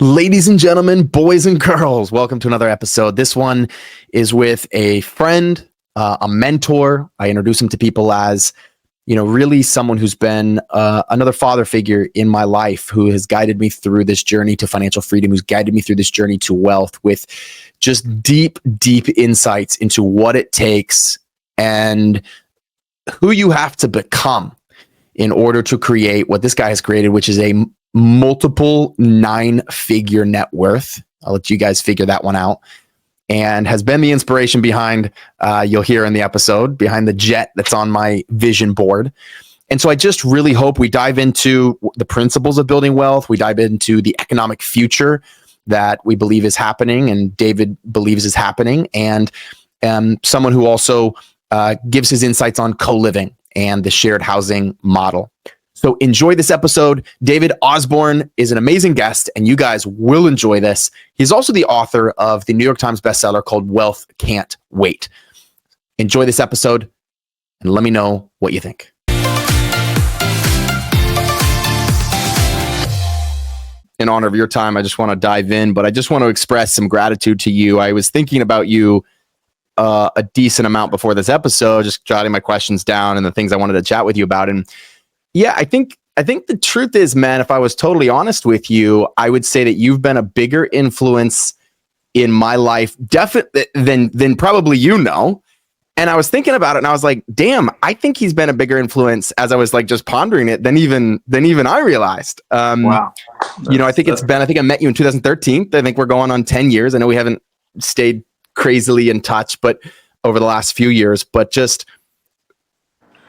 Ladies and gentlemen, boys and girls, welcome to another episode. This one is with a friend, a mentor. I introduce him to people as, really someone who's been another father figure in my life, who has guided me through this journey to financial freedom, who's guided me through this journey to wealth with just deep, deep insights into what it takes and who you have to become in order to create what this guy has created, which is a multiple 9-figure net worth. I'll let you guys figure that one out. And has been the inspiration behind, you'll hear in the episode, behind the jet that's on my vision board. And so I just really hope we dive into the principles of building wealth. We dive into the economic future that we believe is happening and David believes is happening. And someone who also gives his insights on co-living and the shared housing model. So enjoy this episode. David Osborn is an amazing guest, and you guys will enjoy this. He's also the author of the New York Times bestseller called Wealth Can't Wait. Enjoy this episode, and let me know what you think. In honor of your time, I just want to dive in, but I just want to express some gratitude to you. I was thinking about you a decent amount before this episode, just jotting my questions down and the things I wanted to chat with you about. And yeah, I think the truth is, man, if I was totally honest with you, I would say that you've been a bigger influence in my life, definitely than probably And I was thinking about it, and I was like, damn, I think he's been a bigger influence as I was like just pondering it than even I realized. Wow. I think I met you in 2013. I think we're going on 10 years. I know we haven't stayed crazily in touch, but over the last few years, but just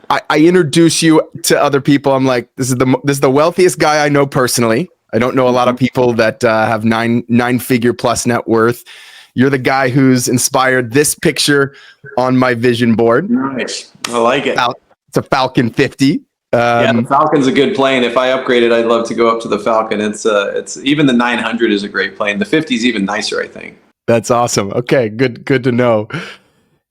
I introduce you to other people. I'm like, this is the wealthiest guy I know personally. I don't know a lot of people that have nine-figure plus net worth. You're the guy who's inspired this picture on my vision board. Nice. I like it. It's a Falcon 50. Yeah, the Falcon's a good plane. If I upgraded, I'd love to go up to the Falcon. It's even the 900 is a great plane. The 50 is even nicer, I think. That's awesome. Okay, good to know.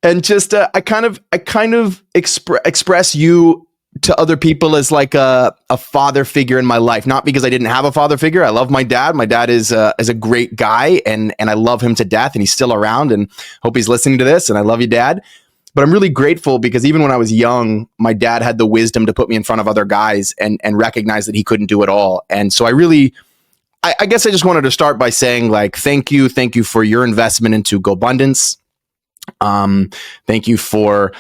And just I kind of express you to other people as like a father figure in my life, not because I didn't have a father figure. I love my dad. My dad is a great guy, and I love him to death, and he's still around, and hope he's listening to this. And I love you, Dad. But I'm really grateful because even when I was young, my dad had the wisdom to put me in front of other guys and recognize that he couldn't do it all. And so I guess I just wanted to start by saying, like, thank you for your investment into GoBundance. Thank you for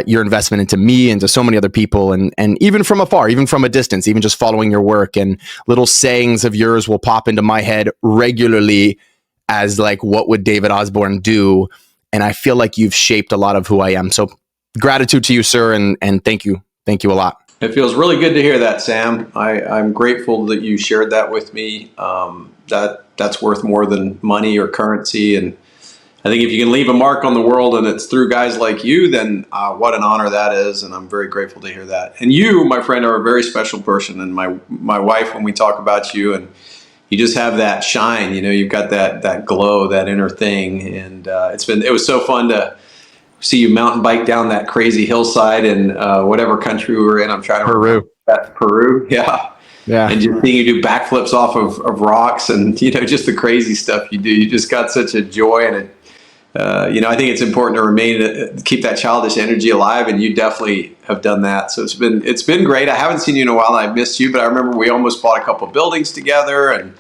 your investment into me and to so many other people, and even from afar, even from a distance, even just following your work, and little sayings of yours will pop into my head regularly as like, what would David Osborn do? And I feel like you've shaped a lot of who I am. So gratitude to you, sir, and thank you a lot. It feels really good to hear that, Sam. I'm grateful that you shared that with me. That's worth more than money or currency. And I think if you can leave a mark on the world and it's through guys like you, then what an honor that is. And I'm very grateful to hear that. And you, my friend, are a very special person. And my wife, when we talk about you, and you just have that shine, you've got that glow, that inner thing. And it was so fun to see you mountain bike down that crazy hillside in whatever country we were in. I'm trying to remember. Peru. Yeah. And just seeing you do backflips off of rocks and, just the crazy stuff you do. You just got such a joy, and I think it's important to keep that childish energy alive, and you definitely have done that. So it's been great. I haven't seen you in a while, and I've missed you, but I remember we almost bought a couple of buildings together, and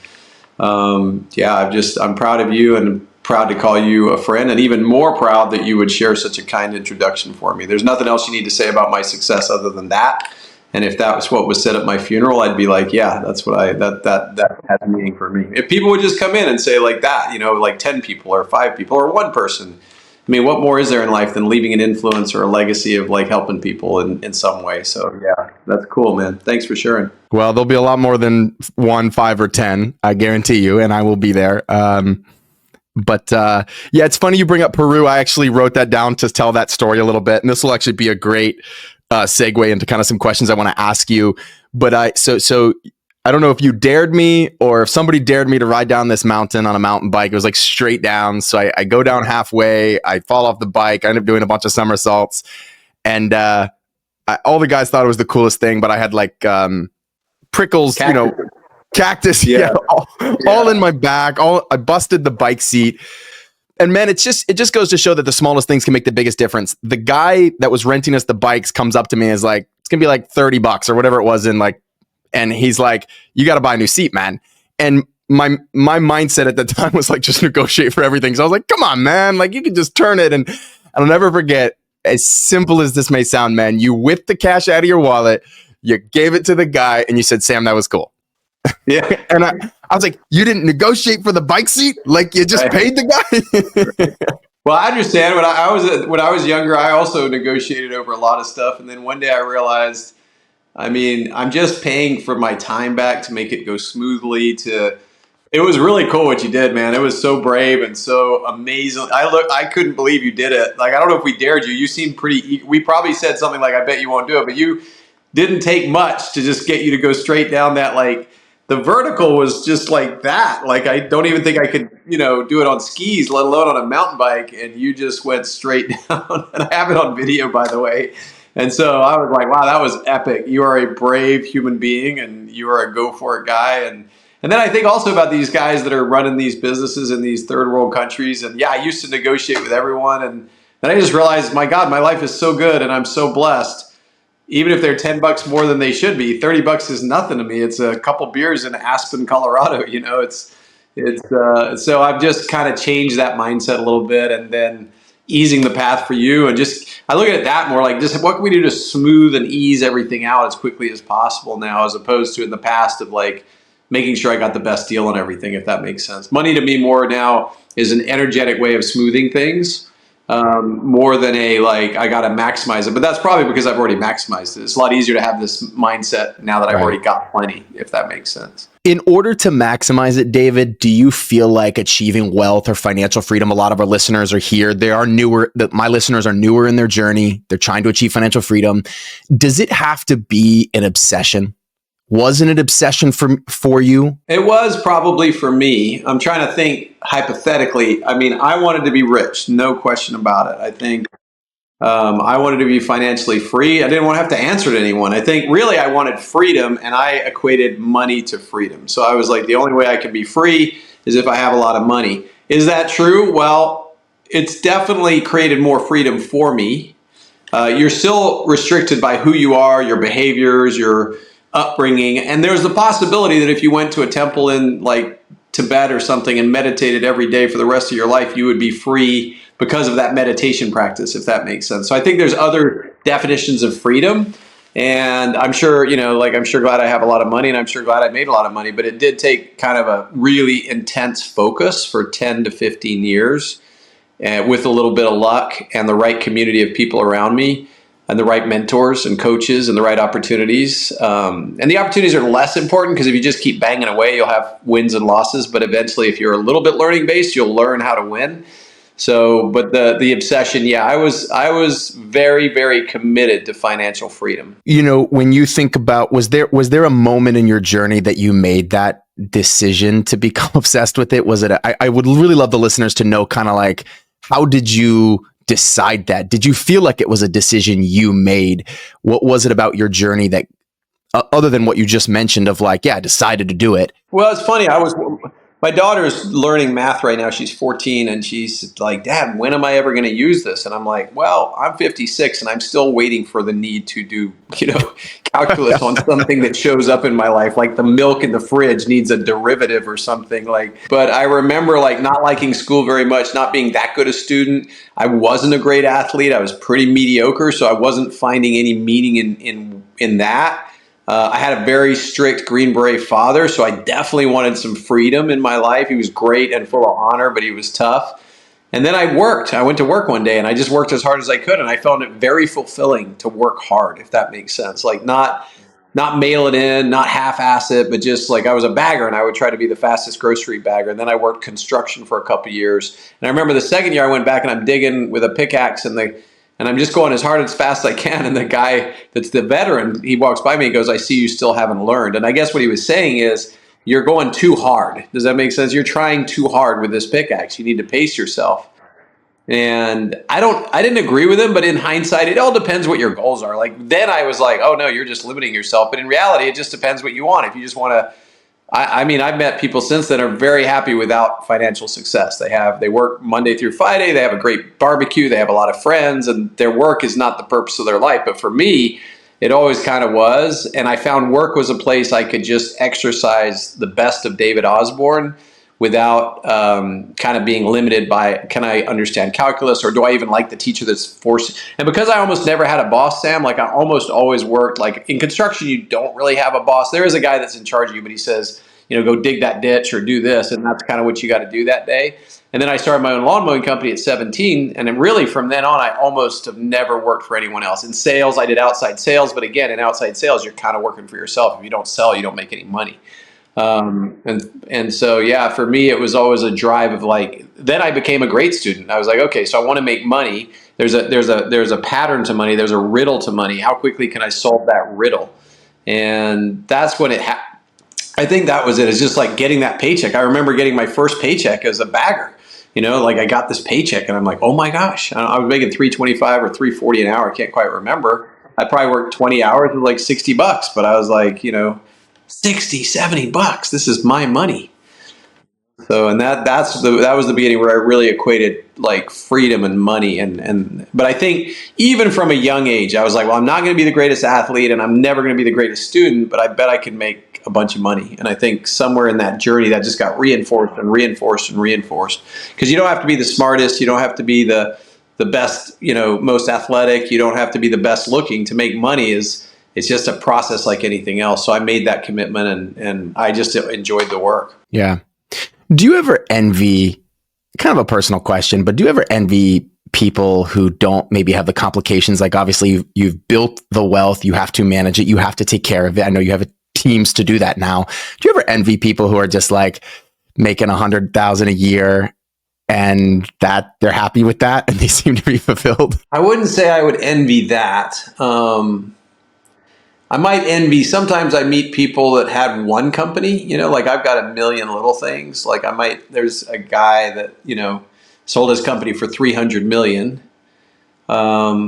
I'm proud of you and proud to call you a friend, and even more proud that you would share such a kind introduction for me. There's nothing else you need to say about my success other than that. And if that was what was said at my funeral, I'd be like, yeah, that's what that has meaning for me. If people would just come in and say like that, like 10 people or 5 people or 1 person, I mean, what more is there in life than leaving an influence or a legacy of like helping people in some way? So yeah, that's cool, man. Thanks for sharing. Well, there'll be a lot more than 1, 5, or 10, I guarantee you, and I will be there. But it's funny you bring up Peru. I actually wrote that down to tell that story a little bit, and this will actually be a great segue into kind of some questions I want to ask you. But so I don't know if you dared me or if somebody dared me to ride down this mountain on a mountain bike. It was like straight down. So I go down halfway, I fall off the bike, I end up doing a bunch of somersaults, and all the guys thought it was the coolest thing, but I had like prickles, Cactus, yeah, all in my back. I busted the bike seat. And man, it just goes to show that the smallest things can make the biggest difference. The guy that was renting us the bikes comes up to me and is like, it's gonna be like $30 or whatever it was, and he's like, you got to buy a new seat, man. And my mindset at the time was like, just negotiate for everything. So I was like, come on, man, like you can just turn it. And I'll never forget, as simple as this may sound, man, you whipped the cash out of your wallet, you gave it to the guy, and you said, Sam, that was cool. Yeah. And I was like, you didn't negotiate for the bike seat? Like you just paid the guy? Well, I understand. When I was younger, I also negotiated over a lot of stuff. And then one day I realized, I mean, I'm just paying for my time back to make it go smoothly. It was really cool what you did, man. It was so brave and so amazing. I couldn't believe you did it. Like, I don't know if we dared you. You seemed pretty, we probably said something like, I bet you won't do it, but you didn't take much to just get you to go straight down that, like, the vertical was just like that. Like, I don't even think I could, do it on skis, let alone on a mountain bike. And you just went straight down. And I have it on video, by the way. And so I was like, wow, that was epic. You are a brave human being and you are a go for it guy. And then I think also about these guys that are running these businesses in these third world countries. And yeah, I used to negotiate with everyone. And then I just realized, my God, my life is so good and I'm so blessed. Even if they're $10 more than they should be, $30 is nothing to me. It's a couple beers in Aspen, Colorado. So I've just kind of changed that mindset a little bit, and then easing the path for you. And I look at it that more like, just what can we do to smooth and ease everything out as quickly as possible now, as opposed to in the past of like making sure I got the best deal on everything, if that makes sense. Money to me more now is an energetic way of smoothing things. More than I got to maximize it. But that's probably because I've already maximized it. It's a lot easier to have this mindset now that I've already got plenty, if that makes sense. In order to maximize it, David, do you feel like achieving wealth or financial freedom? A lot of our listeners are here. They are newer. My listeners are newer in their journey. They're trying to achieve financial freedom. Does it have to be an obsession? Wasn't it obsession for you? It was probably for me. I'm trying to think hypothetically. I mean, I wanted to be rich, no question about it. I think I wanted to be financially free. I didn't want to have to answer to anyone. I think really I wanted freedom, and I equated money to freedom. So I was like, the only way I can be free is if I have a lot of money. Is that true? Well, it's definitely created more freedom for me. You're still restricted by who you are, your behaviors, your upbringing. And there's the possibility that if you went to a temple in like Tibet or something and meditated every day for the rest of your life, you would be free because of that meditation practice, if that makes sense. So I think there's other definitions of freedom. And I'm sure, I'm sure glad I have a lot of money, and I'm sure glad I made a lot of money, but it did take kind of a really intense focus for 10 to 15 years with a little bit of luck and the right community of people around me, and the right mentors and coaches and the right opportunities. And the opportunities are less important because if you just keep banging away, you'll have wins and losses. But eventually, if you're a little bit learning based, you'll learn how to win. So, but the obsession, yeah, I was very, very committed to financial freedom. When you think about, was there a moment in your journey that you made that decision to become obsessed with it? Was it, I would really love the listeners to know kind of like, how did you decide that? Did you feel like it was a decision you made? What was it about your journey that, other than what you just mentioned of like, yeah, I decided to do it? Well, it's funny. My daughter's learning math right now. She's 14 and she's like, Dad, when am I ever going to use this? And I'm like, well, I'm 56 and I'm still waiting for the need to do, calculus on something that shows up in my life. Like the milk in the fridge needs a derivative or something but I remember not liking school very much, not being that good a student. I wasn't a great athlete. I was pretty mediocre. So I wasn't finding any meaning in that. I had a very strict Green Beret father, so I definitely wanted some freedom in my life. He was great and full of honor, but he was tough. And then I worked. I went to work one day, and I just worked as hard as I could, and I found it very fulfilling to work hard, if that makes sense. Not mail it in, not half-ass it, but just I was a bagger, and I would try to be the fastest grocery bagger. And then I worked construction for a couple of years. And I remember the second year I went back, and I'm digging with a pickaxe, and I'm just going as hard as fast as I can. And the guy that's the veteran, he walks by me and goes, I see you still haven't learned. And I guess what he was saying is, you're going too hard. Does that make sense? You're trying too hard with this pickaxe. You need to pace yourself. And I didn't agree with him, but in hindsight, it all depends what your goals are. Then I was like, oh no, you're just limiting yourself. But in reality, it just depends what you want. If you just want to I mean, I've met people since then are very happy without financial success. They work Monday through Friday. They have a great barbecue. They have a lot of friends, and their work is not the purpose of their life. But for me, it always kind of was. And I found work was a place I could just exercise the best of David Osborn without kind of being limited by, can I understand calculus, or do I even like the teacher that's forced? And because I almost never had a boss, Sam, like I almost always worked, like in construction, you don't really have a boss. There is a guy that's in charge of you, but he says, go dig that ditch or do this. And that's kind of what you got to do that day. And then I started my own lawn mowing company at 17. And then really from then on, I almost have never worked for anyone else. In sales, I did outside sales. But again, in outside sales, you're kind of working for yourself. If you don't sell, you don't make any money. And so, yeah, for me, it was always a drive of like, then I became a great student. I was like, okay, so I want to make money. There's a pattern to money. There's a riddle to money. How quickly can I solve that riddle? And that's when I think that was it. It's just like getting that paycheck. I remember getting my first paycheck as a bagger. Like I got this paycheck and I'm like, oh my gosh, I was making $3.25 or $3.40 an hour. I can't quite remember. I probably worked 20 hours with like $60, but I was like, $60, $70. This is my money. So, and that was the beginning where I really equated like freedom and money. But I think even from a young age, I was like, well, I'm not going to be the greatest athlete and I'm never going to be the greatest student, but I bet I can make a bunch of money. And I think somewhere in that journey that just got reinforced and reinforced and reinforced, because you don't have to be the smartest. You don't have to be the best, most athletic. You don't have to be the best looking to make money. It's just a process like anything else. So I made that commitment and I just enjoyed the work. Yeah. Do you ever envy, kind of a personal question, but do you ever envy people who don't maybe have the complications? Like obviously you've built the wealth, you have to manage it, you have to take care of it. I know you have teams to do that now. Do you ever envy people who are just like making 100,000 a year and that they're happy with that and they seem to be fulfilled? I wouldn't say I would envy that. I might envy, sometimes I meet people that had one company, like I've got a million little things. Like there's a guy that, sold his company for 300 million. But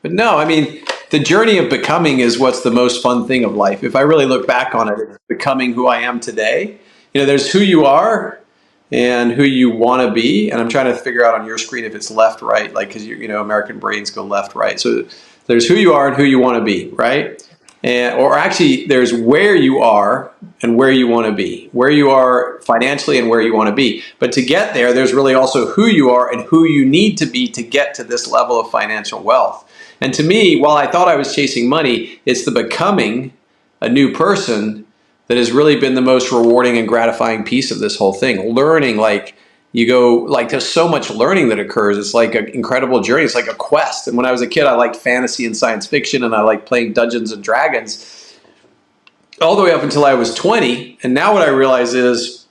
no, I mean, the journey of becoming is what's the most fun thing of life. If I really look back on it, it's becoming who I am today. There's who you are and who you want to be. And I'm trying to figure out on your screen if it's left, right, like, because American brains go left, right. So there's who you are and who you want to be, right? Or actually, there's where you are and where you want to be, where you are financially and where you want to be. But to get there, there's really also who you are and who you need to be to get to this level of financial wealth. And to me, while I thought I was chasing money, it's the becoming a new person that has really been the most rewarding and gratifying piece of this whole thing. Learning, like, you go, like, there's so much learning that occurs. It's like an incredible journey. It's like a quest. And when I was a kid, I liked fantasy and science fiction, and I liked playing Dungeons and Dragons all the way up until I was 20. And now what I realize is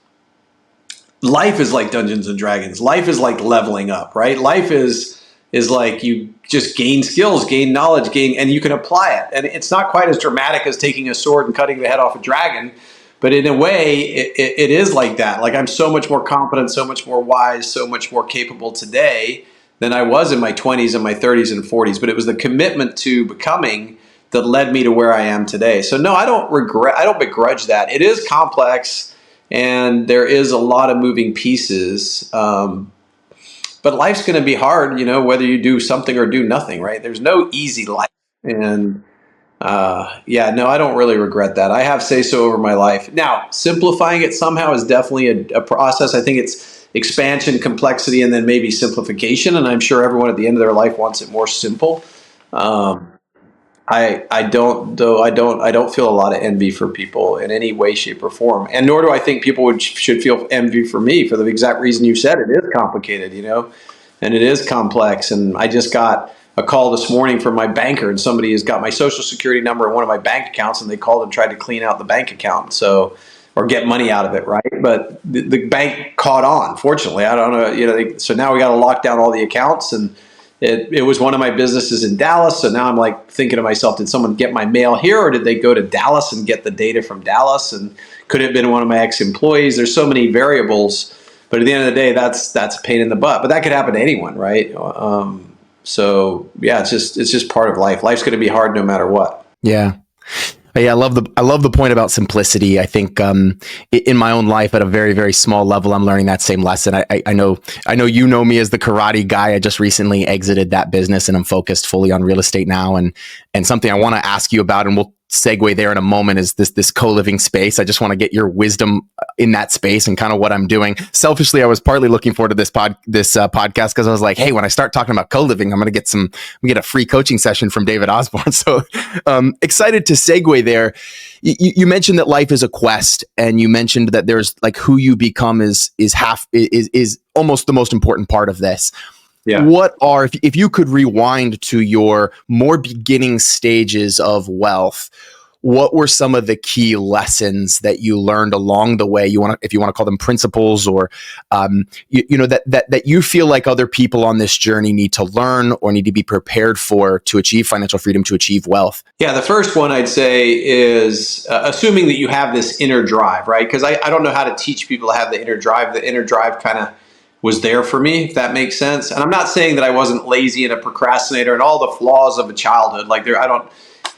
life is like Dungeons and Dragons. Life is like leveling up, right? Life is like you just gain skills, gain knowledge, and you can apply it. And it's not quite as dramatic as taking a sword and cutting the head off a dragon. But in a way, it is like that. Like I'm so much more competent, so much more wise, so much more capable today than I was in my 20s and my 30s and 40s. But it was the commitment to becoming that led me to where I am today. So no, I don't begrudge that. It is complex and there is a lot of moving pieces. But life's going to be hard, whether you do something or do nothing, right? There's no easy life. And no, I don't really regret that. I have say-so over my life. Now, simplifying it somehow is definitely a process. I think it's expansion, complexity, and then maybe simplification. And I'm sure everyone at the end of their life wants it more simple. I don't feel a lot of envy for people in any way, shape, or form. And nor do I think people should feel envy for me for the exact reason you said. It is complicated, and it is complex. And I just got a call this morning from my banker, and somebody has got my social security number and one of my bank accounts, and they called and tried to clean out the bank account, or get money out of it, right? But the bank caught on, fortunately. I don't know, so now we got to lock down all the accounts, and it was one of my businesses in Dallas. So now I'm like thinking to myself, did someone get my mail here, or did they go to Dallas and get the data from Dallas? And could it have been one of my ex-employees? There's so many variables, but at the end of the day, that's a pain in the butt. But that could happen to anyone, right? So yeah, it's just part of life. Life's going to be hard no matter what. Yeah. Yeah, I love the point about simplicity. I think in my own life at a very, very small level, I'm learning that same lesson. I know you know me as the karate guy. I just recently exited that business and I'm focused fully on real estate now. And something I want to ask you about, and we'll segue there in a moment, is this co-living space. I just want to get your wisdom in that space and kind of what I'm doing. Selfishly, I was partly looking forward to this podcast because I was like, hey, when I start talking about co-living, I'm going to get a free coaching session from David Osborn. So excited to segue there. You mentioned that life is a quest, and you mentioned that there's like who you become is almost the most important part of this. Yeah. What are, if you could rewind to your more beginning stages of wealth, what were some of the key lessons that you learned along the way? If you want to call them principles, or that you feel like other people on this journey need to learn or need to be prepared for to achieve financial freedom, to achieve wealth? Yeah, the first one I'd say is assuming that you have this inner drive, right? Because I don't know how to teach people to have the inner drive. The inner drive kind of was there for me, if that makes sense. And I'm not saying that I wasn't lazy and a procrastinator and all the flaws of a childhood.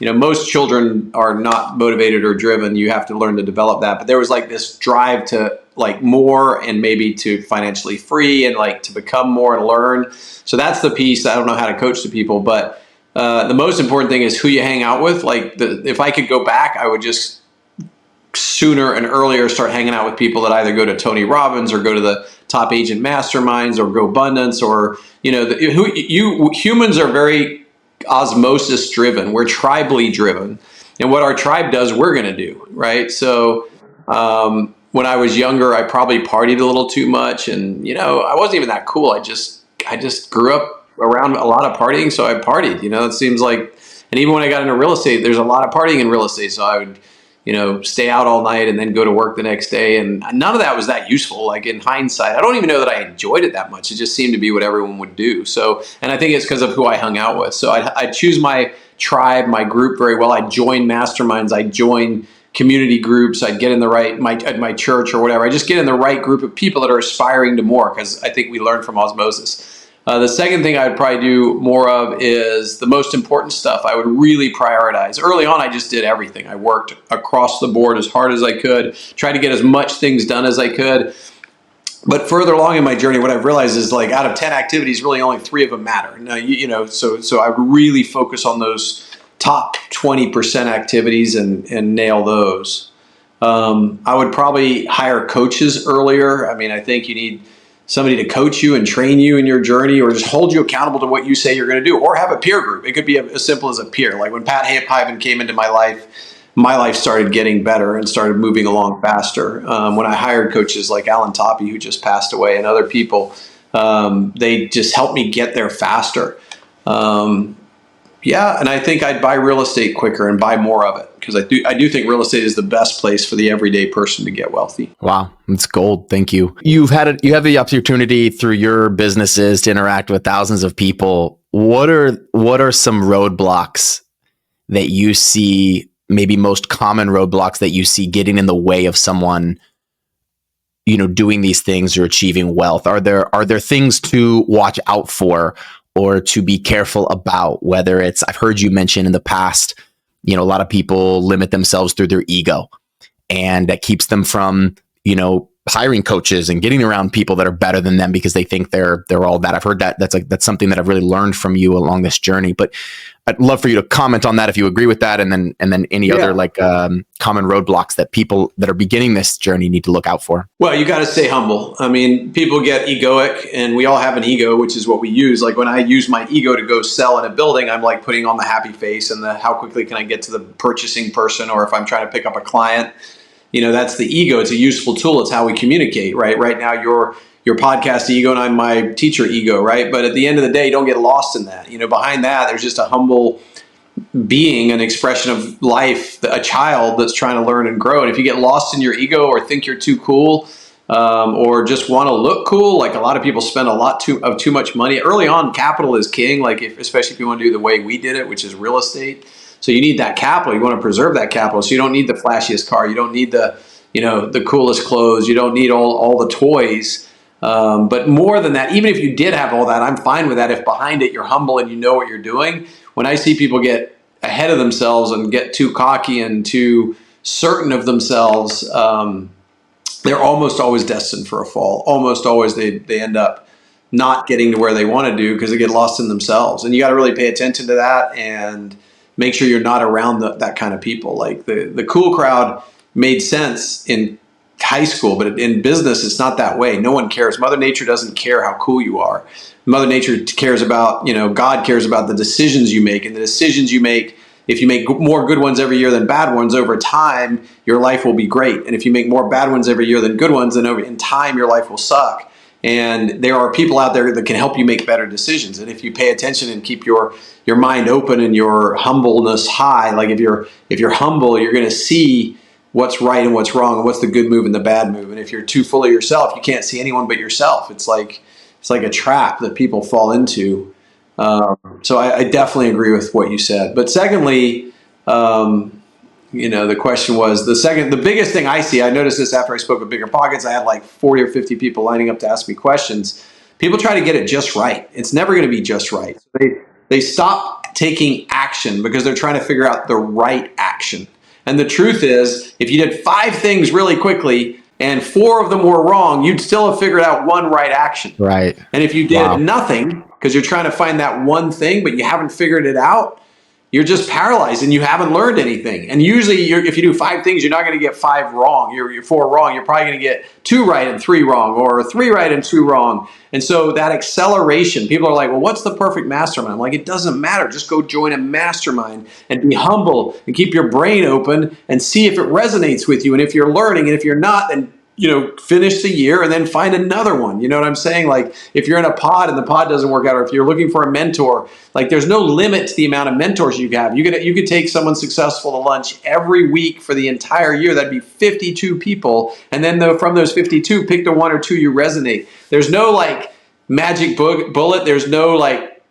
Most children are not motivated or driven. You have to learn to develop that. But there was like this drive to like more, and maybe to financially free, and like to become more and learn. So that's the piece that I don't know how to coach to people. But the most important thing is who you hang out with. If I could go back, I would just sooner and earlier start hanging out with people that either go to Tony Robbins or go to the top agent masterminds or GoBundance, or humans are very osmosis driven. We're tribally driven, and what our tribe does, we're going to do, right? So when I was younger, I probably partied a little too much, and I wasn't even that cool. I just grew up around a lot of partying, so I partied. It seems like, and even when I got into real estate, there's a lot of partying in real estate, so I would stay out all night and then go to work the next day. And none of that was that useful. Like in hindsight, I don't even know that I enjoyed it that much. It just seemed to be what everyone would do. So, and I think it's because of who I hung out with. So I choose my tribe, my group very well. I join masterminds. I join community groups. I'd get in at my church or whatever. I just get in the right group of people that are aspiring to more, because I think we learn from osmosis. The second thing I'd probably do more of is the most important stuff. I would really prioritize. Early on, I just did everything. I worked across the board as hard as I could, tried to get as much things done as I could. But further along in my journey, what I've realized is, like, out of 10 activities, really only 3 of them matter. Now, so I would really focus on those top 20% activities and nail those. I would probably hire coaches earlier. I mean, I think you need somebody to coach you and train you in your journey, or just hold you accountable to what you say you're going to do, or have a peer group. It could be as simple as a peer. Like when Pat Hyven came into my life started getting better and started moving along faster. When I hired coaches like Alan Toppy, who just passed away, and other people, they just helped me get there faster. And I think I'd buy real estate quicker and buy more of it, because I do think real estate is the best place for the everyday person to get wealthy. Wow, it's gold. Thank you. You have the opportunity through your businesses to interact with thousands of people. What are some roadblocks that you see, maybe most common roadblocks that you see getting in the way of someone, doing these things or achieving wealth? Are there things to watch out for or to be careful about? Whether it's, I've heard you mention in the past, a lot of people limit themselves through their ego, and that keeps them from, hiring coaches and getting around people that are better than them because they think they're all that. I've heard that. That's something that I've really learned from you along this journey. But I'd love for you to comment on that if you agree with that, and then any other common roadblocks that people that are beginning this journey need to look out for. Well, you got to stay humble. I mean, people get egoic, and we all have an ego, which is what we use. Like when I use my ego to go sell in a building, I'm like putting on the happy face and the how quickly can I get to the purchasing person, or if I'm trying to pick up a client. That's the ego. It's a useful tool. It's how we communicate, right? Right now, your podcast ego, and I'm my teacher ego, right? But at the end of the day, don't get lost in that. Behind that, there's just a humble being, an expression of life, a child that's trying to learn and grow. And if you get lost in your ego, or think you're too cool, or just want to look cool, like a lot of people spend a lot too much money. Early on, capital is king. Like especially if you want to do the way we did it, which is real estate. So you need that capital. You want to preserve that capital. So you don't need the flashiest car. You don't need the coolest clothes. You don't need all the toys. But more than that, even if you did have all that, I'm fine with that. If behind it you're humble and you know what you're doing. When I see people get ahead of themselves and get too cocky and too certain of themselves, they're almost always destined for a fall. Almost always they end up not getting to where they want to do because they get lost in themselves. And you got to really pay attention to that and make sure you're not around that kind of people. Like the cool crowd made sense in high school, but in business, it's not that way. No one cares. Mother Nature doesn't care how cool you are. Mother Nature cares about, God cares about the decisions you make, and the decisions you make. If you make more good ones every year than bad ones, over time, your life will be great. And if you make more bad ones every year than good ones, then in time, your life will suck. And there are people out there that can help you make better decisions. And if you pay attention and keep your mind open and your humbleness high, like if you're humble, you're going to see what's right and what's wrong and what's the good move and the bad move. And if you're too full of yourself, you can't see anyone but yourself. It's like a trap that people fall into. So I definitely agree with what you said. But secondly, the question was the biggest thing I see. I noticed this after I spoke with Bigger Pockets. I had like 40 or 50 people lining up to ask me questions. People try to get it just right. It's never going to be just right. They stop taking action because they're trying to figure out the right action. And the truth is, if you did 5 things really quickly and 4 of them were wrong, you'd still have figured out one right action. Right. And if you did nothing, because you're trying to find that one thing, but you haven't figured it out, you're just paralyzed and you haven't learned anything. And usually if you do 5 things, you're not going to get 5 wrong. You're 4 wrong. You're probably going to get 2 right and 3 wrong, or 3 right and 2 wrong. And so that acceleration, people are like, well, what's the perfect mastermind? I'm like, it doesn't matter. Just go join a mastermind and be humble and keep your brain open and see if it resonates with you. And if you're learning, and if you're not, then finish the year and then find another one. You know what I'm saying? Like if you're in a pod and the pod doesn't work out, or if you're looking for a mentor, like there's no limit to the amount of mentors you have. You could take someone successful to lunch every week for the entire year. That'd be 52 people. And then from those 52, pick the 1 or 2 you resonate. There's no like magic bullet. There's no like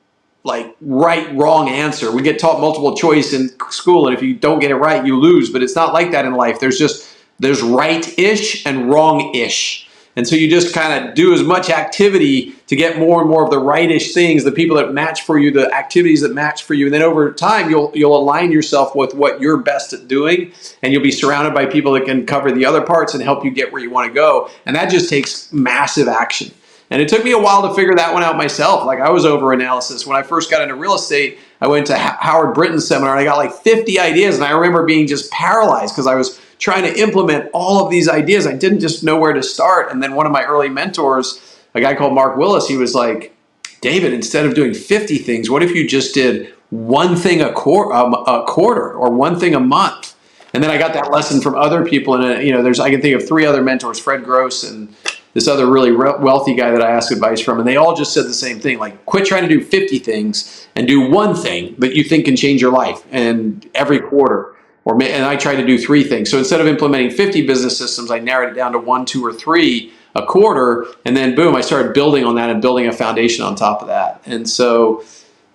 right, wrong answer. We get taught multiple choice in school, and if you don't get it right, you lose. But it's not like that in life. There's right-ish and wrong-ish. And so you just kind of do as much activity to get more and more of the right-ish things, the people that match for you, the activities that match for you. And then over time, you'll align yourself with what you're best at doing, and you'll be surrounded by people that can cover the other parts and help you get where you want to go. And that just takes massive action. And it took me a while to figure that one out myself. Like I was over-analysis. When I first got into real estate, I went to Howard Britton's seminar, and I got like 50 ideas. And I remember being just paralyzed because I was trying to implement all of these ideas. I didn't just know where to start. And then one of my early mentors, a guy called Mark Willis, he was like, David, instead of doing 50 things, what if you just did one thing a quarter or one thing a month? And then I got that lesson from other people. And I can think of 3 other mentors, Fred Gross and this other really wealthy guy that I asked advice from. And they all just said the same thing, like quit trying to do 50 things and do one thing that you think can change your life and every quarter. And I tried to do 3 things. So instead of implementing 50 business systems, I narrowed it down to 1, 2, or 3 a quarter. And then boom, I started building on that and building a foundation on top of that. And so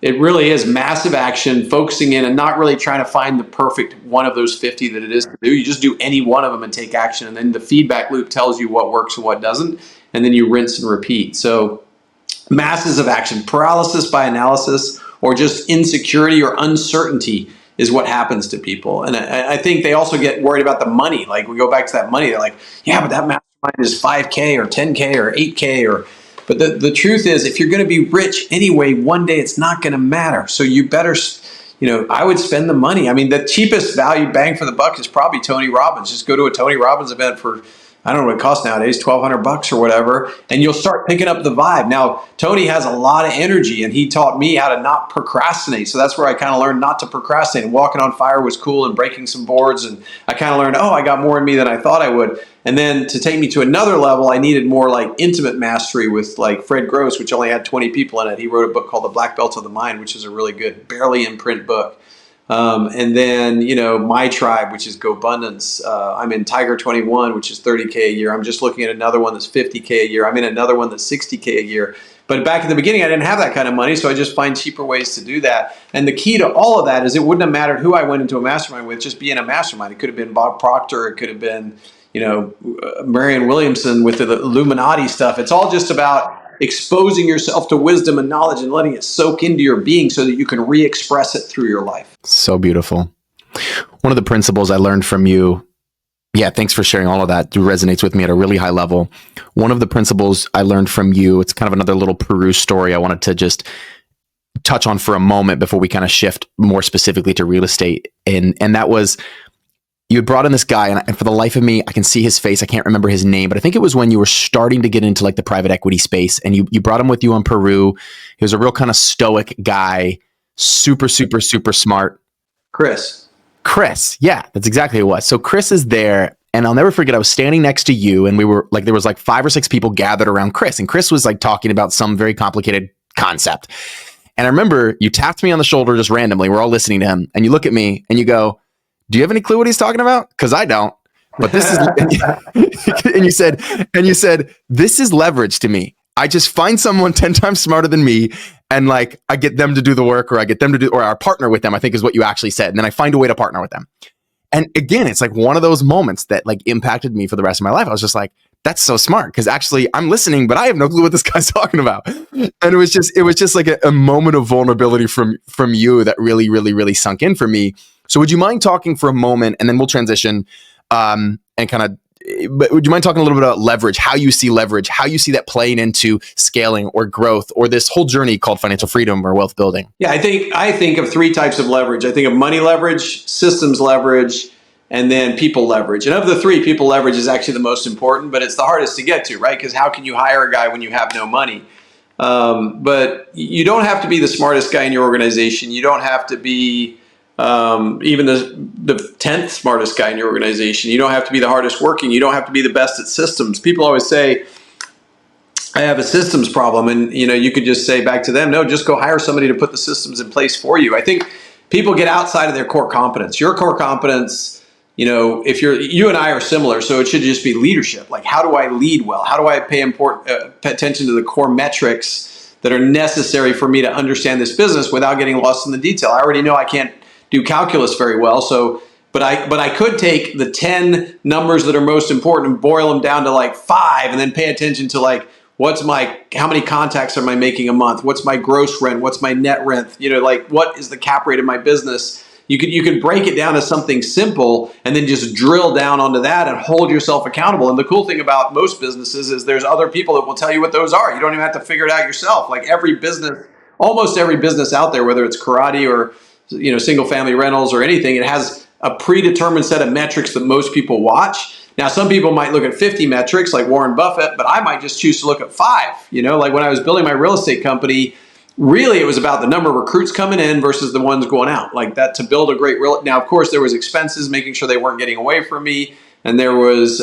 it really is massive action, focusing in and not really trying to find the perfect one of those 50 that it is to do. You just do any one of them and take action. And then the feedback loop tells you what works and what doesn't. And then you rinse and repeat. So masses of action, paralysis by analysis, or just insecurity or uncertainty is what happens to people. And I think they also get worried about the money. Like we go back to that money. They're like, yeah, but that mastermind is 5K or 10K or 8K. But the truth is, if you're going to be rich anyway, one day it's not going to matter. So you better, I would spend the money. I mean, the cheapest value bang for the buck is probably Tony Robbins. Just go to a Tony Robbins event for, I don't know what it costs nowadays, $1,200 or whatever, and you'll start picking up the vibe. Now, Tony has a lot of energy, and he taught me how to not procrastinate. So that's where I kind of learned not to procrastinate. And walking on fire was cool, and breaking some boards, and I kind of learned, I got more in me than I thought I would. And then to take me to another level, I needed more like intimate mastery with like Fred Gross, which only had 20 people in it. He wrote a book called The Black Belt of the Mind, which is a really good, barely in print book. And then, my tribe, which is GoBundance. I'm in Tiger 21, which is 30K a year. I'm just looking at another one that's 50K a year. I'm in another one that's 60K a year. But back in the beginning, I didn't have that kind of money, so I just find cheaper ways to do that. And the key to all of that is it wouldn't have mattered who I went into a mastermind with, just being a mastermind. It could have been Bob Proctor. It could have been, Marianne Williamson with the Illuminati stuff. It's all just about exposing yourself to wisdom and knowledge and letting it soak into your being so that you can re-express it through your life. So beautiful. One of the principles I learned from you, yeah, thanks for sharing all of that. It resonates with me at a really high level. One of the principles I learned from you, it's kind of another little Peru story I wanted to just touch on for a moment before we kind of shift more specifically to real estate. And that was, you had brought in this guy, and for the life of me, I can see his face. I can't remember his name, but I think it was when you were starting to get into like the private equity space, and you brought him with you on Peru. He was a real kind of stoic guy, super, super, super smart. Chris. Yeah, that's exactly who it was. So Chris is there, and I'll never forget, I was standing next to you, and we were like, there was like 5 or 6 people gathered around Chris, and Chris was like talking about some very complicated concept. And I remember you tapped me on the shoulder just randomly. We're all listening to him, and you look at me and you go, "Do you have any clue what he's talking about? Because I don't." But this is, and you said, "This is leverage to me. I just find someone 10 times smarter than me, and like I get them to do the work, or I get them to do, or I partner with them," I think is what you actually said. And then I find a way to partner with them. And again, it's like one of those moments that like impacted me for the rest of my life. I was just like, that's so smart, because actually I'm listening, but I have no clue what this guy's talking about. And it was just like a moment of vulnerability from you that really, really, really sunk in for me. So would you mind talking for a moment, and then we'll transition, and kind of, but would you mind talking a little bit about leverage, how you see that playing into scaling or growth or this whole journey called financial freedom or wealth building? Yeah, I think of 3 types of leverage. I think of money leverage, systems leverage, and then people leverage. And of the 3, people leverage is actually the most important, but it's the hardest to get to, right? Because how can you hire a guy when you have no money? But you don't have to be the smartest guy in your organization. You don't have to be even the 10th smartest guy in your organization. You don't have to be the hardest working. You don't have to be the best at systems. People always say, I have a systems problem. And you could just say back to them, no, just go hire somebody to put the systems in place for you. I think people get outside of their core competence. Your core competence, if you and I are similar, so it should just be leadership. Like, how do I lead well? How do I pay attention to the core metrics that are necessary for me to understand this business without getting lost in the detail? I already know I can't do calculus very well, but I could take the 10 numbers that are most important and boil them down to like 5, and then pay attention to like, how many contacts am I making a month? What's my gross rent? What's my net rent? Like, what is the cap rate of my business? You can break it down to something simple and then just drill down onto that and hold yourself accountable. And the cool thing about most businesses is there's other people that will tell you what those are. You don't even have to figure it out yourself. Like almost every business out there, whether it's karate or single family rentals or anything, it has a predetermined set of metrics that most people watch. Now, some people might look at 50 metrics like Warren Buffett, but I might just choose to look at 5. Like when I was building my real estate company, really, it was about the number of recruits coming in versus the ones going out. Like that, to build a great Now, of course, there was expenses, making sure they weren't getting away from me, and there was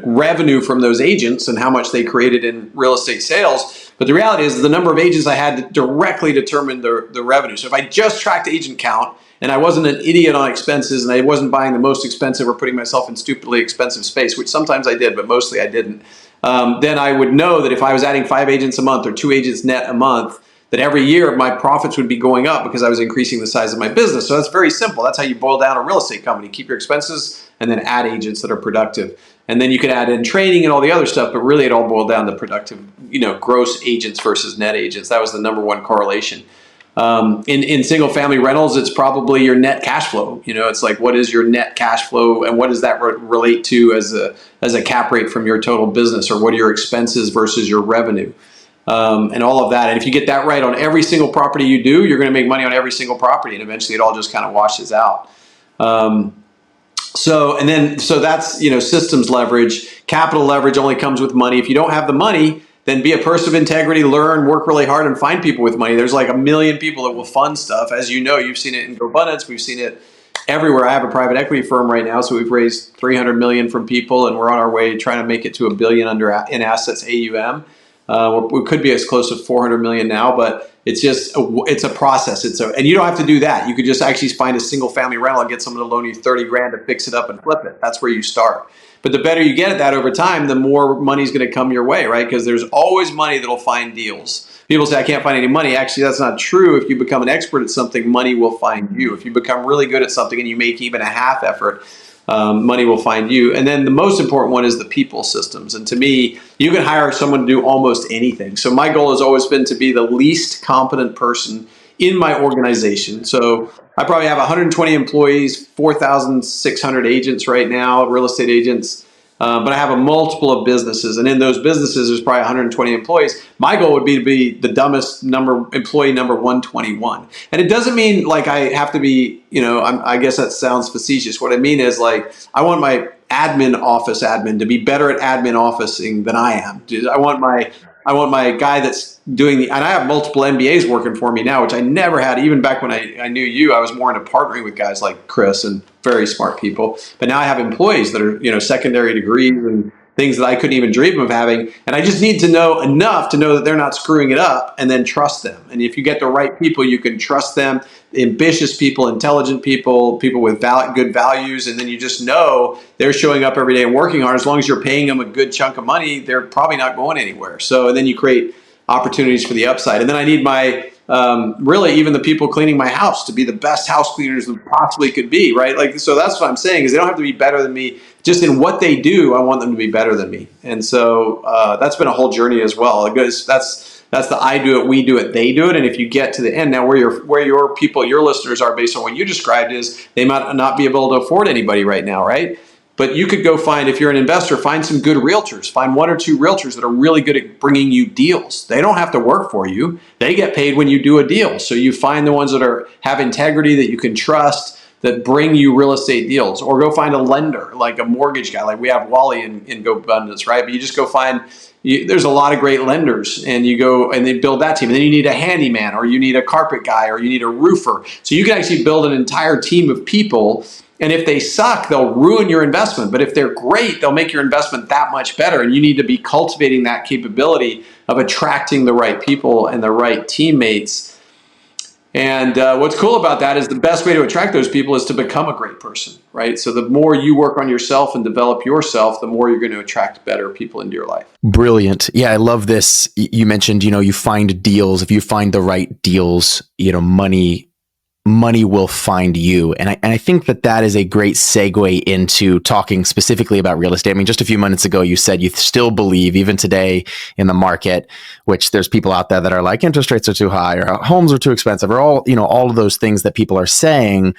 revenue from those agents and how much they created in real estate sales. But the reality is, the number of agents I had directly determined the revenue. So if I just tracked agent count and I wasn't an idiot on expenses and I wasn't buying the most expensive or putting myself in stupidly expensive space, which sometimes I did, but mostly I didn't, then I would know that if I was adding 5 agents a month or 2 agents net a month, that every year my profits would be going up because I was increasing the size of my business. So that's very simple. That's how you boil down a real estate company. Keep your expenses and then add agents that are productive. And then you could add in training and all the other stuff, but really it all boiled down to productive, gross agents versus net agents. That was the number one correlation. In single family rentals, it's probably your net cash flow. It's like, what is your net cash flow and what does that relate to as a cap rate from your total business, or what are your expenses versus your revenue? And all of that. And if you get that right on every single property you do, you're going to make money on every single property, and eventually it all just kind of washes out. So that's, systems leverage. Capital leverage only comes with money. If you don't have the money, then be a person of integrity, learn, work really hard, and find people with money. There's like 1 million people that will fund stuff. As you know, you've seen it in GoBundance. We've seen it everywhere. I have a private equity firm right now, so we've raised $300 million from people, and we're on our way trying to make it to $1 billion in assets AUM. We could be as close to 400 million now, but it's a process. And you don't have to do that. You could just actually find a single family rental and get someone to loan you 30 grand to fix it up and flip it. That's where you start. But the better you get at that over time, the more money's going to come your way, right? Because there's always money that'll find deals. People say, I can't find any money. Actually, that's not true. If you become an expert at something, money will find you. If you become really good at something and you make even a half effort, money will find you. And then the most important one is the people systems. And to me, you can hire someone to do almost anything. So my goal has always been to be the least competent person in my organization. So I probably have 120 employees, 4,600 agents right now, real estate agents. But I have a multiple of businesses, and in those businesses, there's probably 120 employees. My goal would be to be the dumbest employee number 121. And it doesn't mean like I have to be, I guess that sounds facetious. What I mean is like, I want my office admin to be better at admin officing than I am. I want my guy that's doing and I have multiple MBAs working for me now, which I never had. Even back when I knew you, I was more into partnering with guys like Chris and very smart people. But now I have employees that are, secondary degrees and things that I couldn't even dream of having. And I just need to know enough to know that they're not screwing it up and then trust them. And if you get the right people, you can trust them, ambitious people, intelligent people, people with good values. And then you just know they're showing up every day and working hard. As long as you're paying them a good chunk of money, they're probably not going anywhere. So, and then you create opportunities for the upside. And then I need my, really even the people cleaning my house to be the best house cleaners that possibly could be, right? Like, so that's what I'm saying is they don't have to be better than me. Just in what they do, I want them to be better than me. And so that's been a whole journey as well. That's the I do it, we do it, they do it. And if you get to the end now where your people, your listeners are based on what you described is they might not be able to afford anybody right now, right? But you could go find, if you're an investor, find some good realtors. Find one or two realtors that are really good at bringing you deals. They don't have to work for you. They get paid when you do a deal. So you find the ones that have integrity that you can trust, that bring you real estate deals. Or go find a lender, like a mortgage guy. Like we have Wally in GoBundance, right? But you just go find, there's a lot of great lenders, and you go and they build that team. And then you need a handyman, or you need a carpet guy, or you need a roofer. So you can actually build an entire team of people. And if they suck, they'll ruin your investment. But if they're great, they'll make your investment that much better. And you need to be cultivating that capability of attracting the right people and the right teammates. And what's cool about that is the best way to attract those people is to become a great person, right? So the more you work on yourself and develop yourself, the more you're going to attract better people into your life. Brilliant. Yeah, I love this. You mentioned, you find deals. If you find the right deals, money will find you. And I think that is a great segue into talking specifically about real estate. I mean, just a few minutes ago, you said you still believe, even today in the market, which there's people out there that are like, interest rates are too high, or homes are too expensive, or all of those things that people are saying.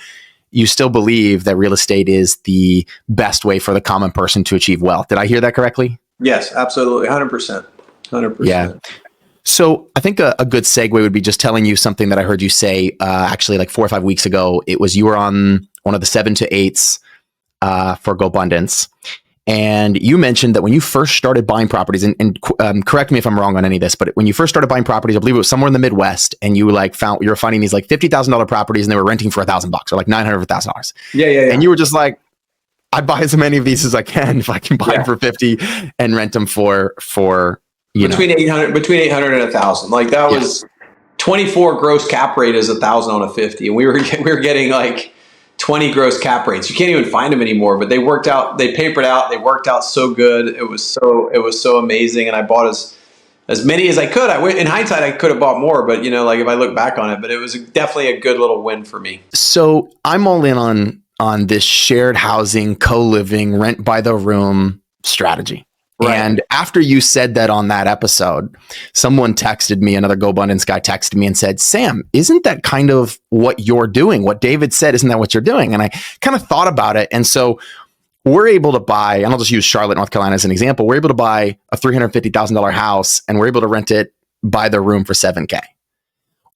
You still believe that real estate is the best way for the common person to achieve wealth. Did I hear that correctly? Yes, absolutely. 100%. 100%. Yeah. So I think a good segue would be just telling you something that I heard you say actually like 4 or 5 weeks ago. It was you were on one of the 7 to 8s for GoBundance. And you mentioned that when you first started buying properties, and correct me if I'm wrong on any of this, but when you first started buying properties, I believe it was somewhere in the Midwest, and you were finding these like $50,000 properties, and they were renting for $1,000 or like $900 or $1,000. Yeah. And you were just like, I'd buy as many of these as I can if I can buy them for 50 and rent them for between 800 and 1,000. Like that was 24 gross cap rate is 1,000 on a 50, and we were getting like 20 gross cap rates. You can't even find them anymore, but they worked out. They papered out. They worked out so good. It was so amazing, and I bought as many as I could. In hindsight, I could have bought more, but like if I look back on it, but it was definitely a good little win for me. So I'm all in on this shared housing, co-living, rent by the room strategy. Right. And after you said that on that episode, someone texted me, another GoBundance guy texted me and said, Sam, isn't that kind of what you're doing? What David said, isn't that what you're doing? And I kind of thought about it. And so we're able to buy, and I'll just use Charlotte, North Carolina as an example. We're able to buy a $350,000 house, and we're able to rent it by the room for $7,000.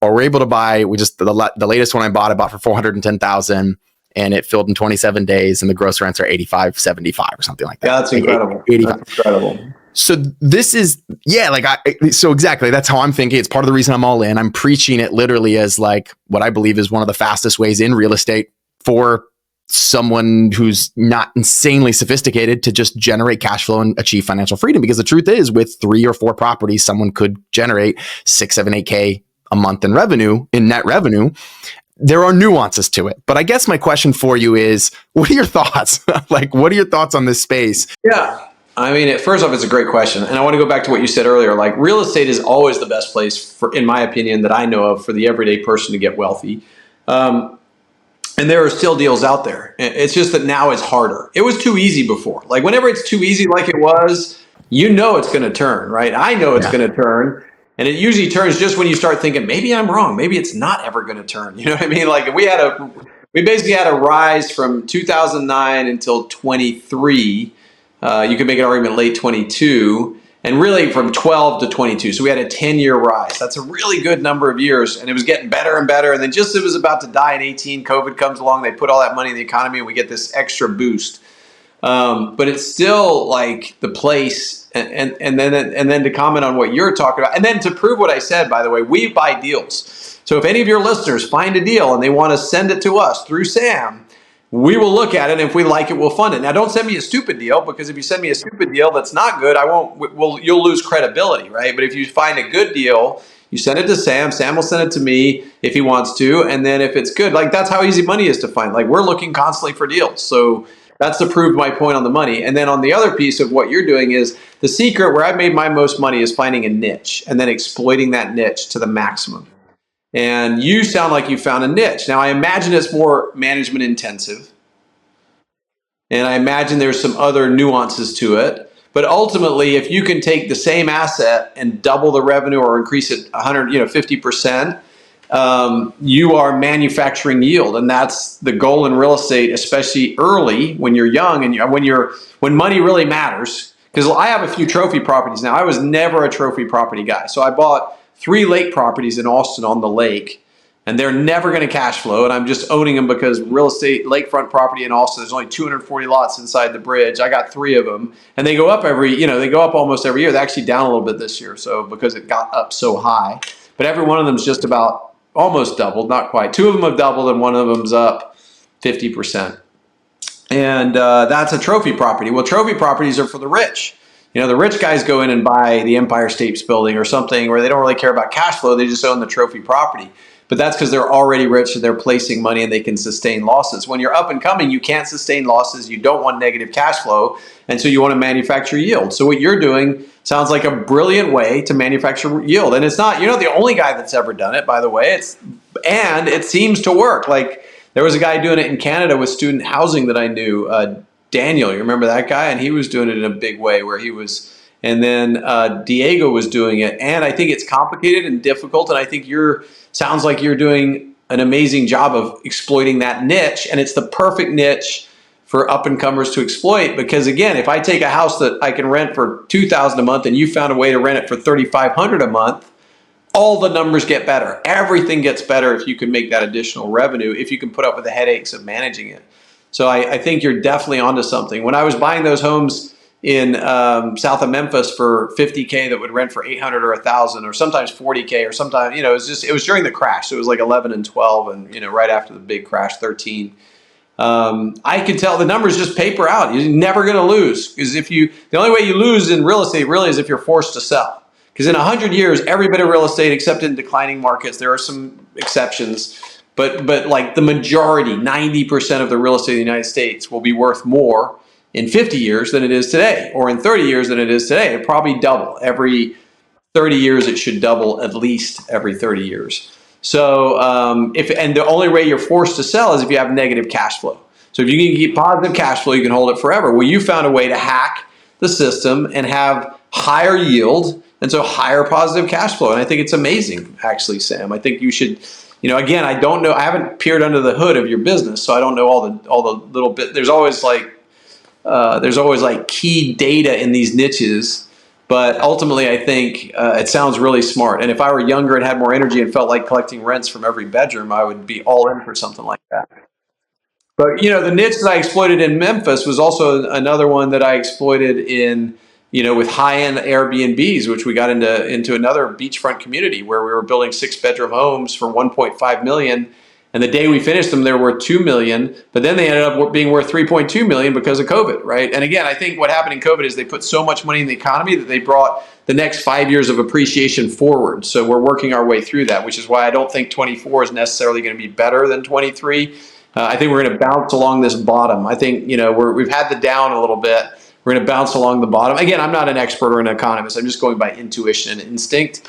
Or we're able to buy, the latest one I bought for $410,000. And it filled in 27 days, and the gross rents are $85.75 or something like that. Yeah, that's incredible. That's incredible. So this is, so exactly. That's how I'm thinking. It's part of the reason I'm all in. I'm preaching it literally as like what I believe is one of the fastest ways in real estate for someone who's not insanely sophisticated to just generate cash flow and achieve financial freedom. Because the truth is, with 3 or 4 properties, someone could generate 6, 7, 8K a month in net revenue. There are nuances to it. But I guess my question for you is, what are your thoughts? What are your thoughts on this space? Yeah. I mean, first off, it's a great question. And I want to go back to what you said earlier. Like, real estate is always the best place, in my opinion, that I know of, for the everyday person to get wealthy. And there are still deals out there. It's just that now it's harder. It was too easy before. Like whenever it's too easy, like it was, it's going to turn, right? I know it's Yeah. going to turn. And it usually turns just when you start thinking, maybe I'm wrong. Maybe it's not ever going to turn. You know what I mean? Like we basically had a rise from 2009 until 23. You could make an argument late 22, and really from 12 to 22. So we had a 10-year rise. That's a really good number of years, and it was getting better and better. And then just as it was about to die in 18, COVID comes along. They put all that money in the economy, and we get this extra boost. But it's still like the place, and then to comment on what you're talking about, and then to prove what I said. By the way, we buy deals. So if any of your listeners find a deal and they want to send it to us through Sam, we will look at it, and if we like it, we'll fund it. Now, don't send me a stupid deal, because if you send me a stupid deal that's not good, you'll lose credibility, right? But if you find a good deal, you send it to Sam. Sam will send it to me if he wants to, and then if it's good, like that's how easy money is to find. Like we're looking constantly for deals, so that's to prove my point on the money. And then on the other piece of what you're doing is the secret where I've made my most money is finding a niche and then exploiting that niche to the maximum. And you sound like you found a niche. Now, I imagine it's more management intensive. And I imagine there's some other nuances to it. But ultimately, if you can take the same asset and double the revenue or increase it 50%, you are manufacturing yield. And that's the goal in real estate, especially early when you're young and when money really matters. Because I have a few trophy properties now. I was never a trophy property guy. So I bought 3 lake properties in Austin on the lake, and they're never going to cash flow. And I'm just owning them because real estate, lakefront property in Austin, there's only 240 lots inside the bridge. I got 3 of them, and they go up they go up almost every year. They're actually down a little bit this year, so because it got up so high. But every one of them is just about almost doubled, not quite. 2 of them have doubled, and 1 of them's up 50%. And that's a trophy property. Well, trophy properties are for the rich. The rich guys go in and buy the Empire State Building or something where they don't really care about cash flow. They just own the trophy property. But that's because they're already rich and they're placing money and they can sustain losses. When you're up and coming, you can't sustain losses. You don't want negative cash flow. And so you want to manufacture yield. So what you're doing sounds like a brilliant way to manufacture yield. And it's not, you're not the only guy that's ever done it, by the way. And it seems to work. Like there was a guy doing it in Canada with student housing that I knew, Daniel, you remember that guy? And he was doing it in a big way and then Diego was doing it. And I think it's complicated and difficult. And I think sounds like you're doing an amazing job of exploiting that niche. And it's the perfect niche for up and comers to exploit. Because again, if I take a house that I can rent for $2,000 a month and you found a way to rent it for $3,500 a month, all the numbers get better. Everything gets better if you can make that additional revenue, if you can put up with the headaches of managing it. So I think you're definitely onto something. When I was buying those homes in south of Memphis for $50K that would rent for $800 or $1,000 or sometimes $40K or sometimes, it was during the crash. So it was like 11 and 12 and, right after the big crash, 13. I could tell the numbers just paper out. You're never going to lose because the only way you lose in real estate really is if you're forced to sell. Because in 100 years, every bit of real estate, except in declining markets, there are some exceptions. But like the majority, 90% of the real estate in the United States will be worth more in 50 years than it is today, or in 30 years than it is today. It'll probably double. Every 30 years, it should double at least every 30 years. So and the only way you're forced to sell is if you have negative cash flow. So if you can keep positive cash flow, you can hold it forever. Well, you found a way to hack the system and have higher yield, and so higher positive cash flow. And I think it's amazing, actually, Sam. I think you should... again, I don't know. I haven't peered under the hood of your business, so I don't know all the little bit. There's always like key data in these niches, but ultimately, I think it sounds really smart. And if I were younger and had more energy and felt like collecting rents from every bedroom, I would be all in for something like that. But the niche that I exploited in Memphis was also another one that I exploited in. With high-end Airbnbs, which we got into another beachfront community where we were building 6-bedroom homes for $1.5 million. And the day we finished them, they were $2 million, but then they ended up being worth $3.2 million because of COVID, right? And again, I think what happened in COVID is they put so much money in the economy that they brought the next 5 years of appreciation forward. So we're working our way through that, which is why I don't think 24 is necessarily going to be better than 23. I think we're going to bounce along this bottom. I think, we've had the down a little bit. We're going to bounce along the bottom. Again, I'm not an expert or an economist. I'm just going by intuition and instinct.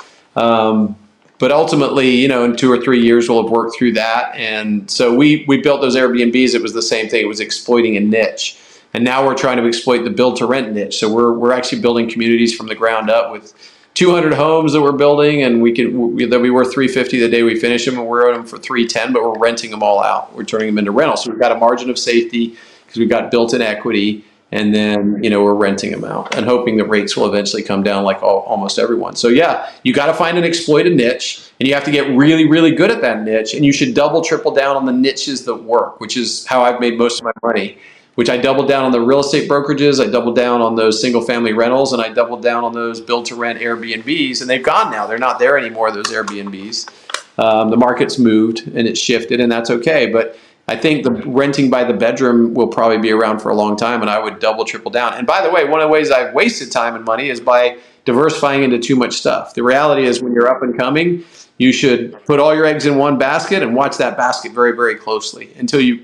But ultimately, in 2 or 3 years, we'll have worked through that. And so we built those Airbnbs. It was the same thing. It was exploiting a niche. And now we're trying to exploit the build to rent niche. So we're actually building communities from the ground up with 200 homes that we're building, and they'll be worth 350 the day we finish them, and we're owning them for 310, but we're renting them all out. We're turning them into rentals. So we've got a margin of safety because we've got built-in equity. And then, we're renting them out and hoping the rates will eventually come down like almost everyone. So yeah, you got to find an exploited niche, and you have to get really, really good at that niche. And you should double, triple down on the niches that work, which is how I've made most of my money, which I doubled down on the real estate brokerages. I doubled down on those single family rentals, and I doubled down on those build to rent Airbnbs, and they've gone now. They're not there anymore, those Airbnbs. The market's moved and it's shifted, and that's okay. But I think the renting by the bedroom will probably be around for a long time, and I would double, triple down. And by the way, one of the ways I've wasted time and money is by diversifying into too much stuff. The reality is when you're up and coming, you should put all your eggs in one basket and watch that basket very, very closely until you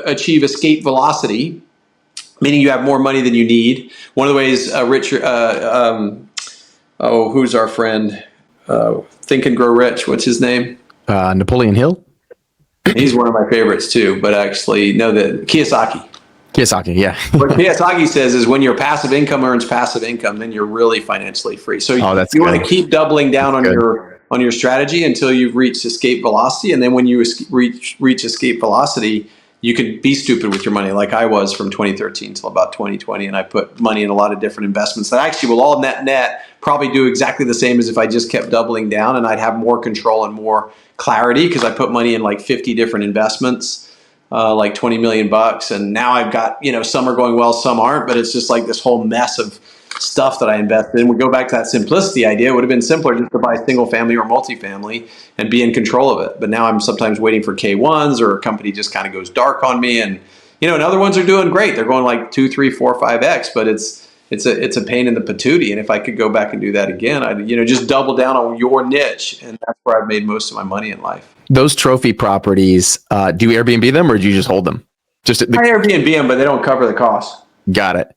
achieve escape velocity, meaning you have more money than you need. One of the ways who's our friend? Think and Grow Rich. What's his name? Napoleon Hill. He's one of my favorites too, but actually, no, Kiyosaki. Kiyosaki, yeah. What Kiyosaki says is when your passive income earns passive income, then you're really financially free. So you want to keep doubling down on your strategy until you've reached escape velocity. And then when you reach escape velocity, you can be stupid with your money like I was from 2013 till about 2020. And I put money in a lot of different investments that actually will all net probably do exactly the same as if I just kept doubling down, and I'd have more control and more clarity because I put money in like 50 different investments, like 20 million bucks. And now I've got, some are going well, some aren't, but it's just like this whole mess of stuff that I invested in. We go back to that simplicity idea. It would have been simpler just to buy single family or multifamily and be in control of it. But now I'm sometimes waiting for K1s, or a company just kind of goes dark on me. And, and other ones are doing great. They're going like 2, 3, 4, 5x, but it's a pain in the patootie. And if I could go back and do that again, I'd, just double down on your niche. And that's where I've made most of my money in life. Those trophy properties, do you Airbnb them or do you just hold them? I Airbnb them, but they don't cover the cost. Got it.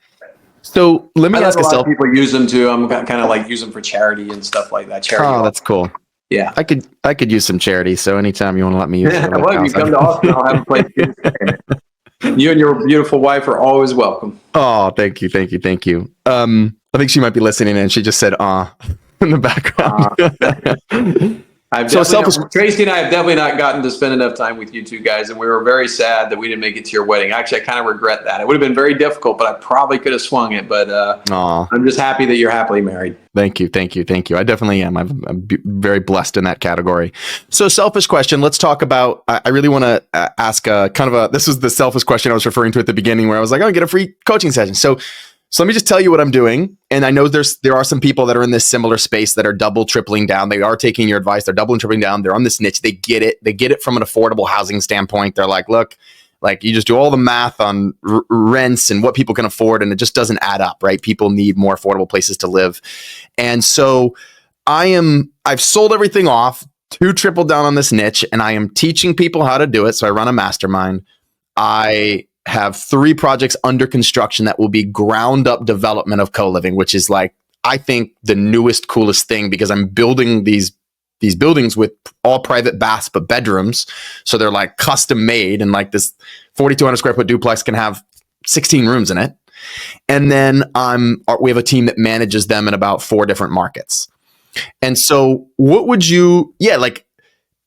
So let me ask a lot of people use them too. I'm kind of like use them for charity and stuff like that. Oh, that's cool. Yeah, I could use some charity. So anytime you want to let me use it, well, you come to Austin, I'll have a place. You and your beautiful wife are always welcome. Oh, thank you. I think she might be listening, and she just said in the background. Tracy and I have definitely not gotten to spend enough time with you two guys, and we were very sad that we didn't make it to your wedding. Actually, I kind of regret that. It would have been very difficult, but I probably could have swung it. But I'm just happy that you're happily married. Thank you. I definitely am. I'm very blessed in that category. So, selfish question. Let's talk about. I really want to ask this was the selfish question I was referring to at the beginning, where I was like, "Oh, get a free coaching session." So let me just tell you what I'm doing. And I know there are some people that are in this similar space that are double, tripling down. They are taking your advice. They're doubling, tripling down. They're on this niche. They get it. They get it from an affordable housing standpoint. They're like, look, like you just do all the math on rents and what people can afford, and it just doesn't add up, right? People need more affordable places to live. And so I've sold everything off to triple down on this niche, and I am teaching people how to do it. So I run a mastermind. I have 3 projects under construction that will be ground up development of co-living, which is like, I think the newest, coolest thing, because I'm building these buildings with all private baths, but bedrooms. So they're like custom made, and like this 4,200 square foot duplex can have 16 rooms in it. And then we have a team that manages them in about 4 different markets. And so what would you,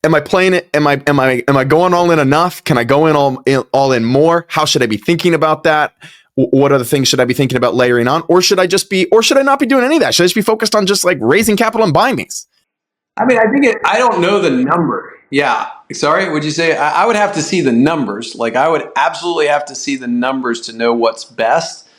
am I playing it? Am I going all in enough? Can I go in all in more? How should I be thinking about that? What other things should I be thinking about layering on? Or should I not be doing any of that? Should I just be focused on just like raising capital and buying these? I mean, I don't know the number. Yeah. Sorry, would you say? I would have to see the numbers. Like I would absolutely have to see the numbers to know what's best.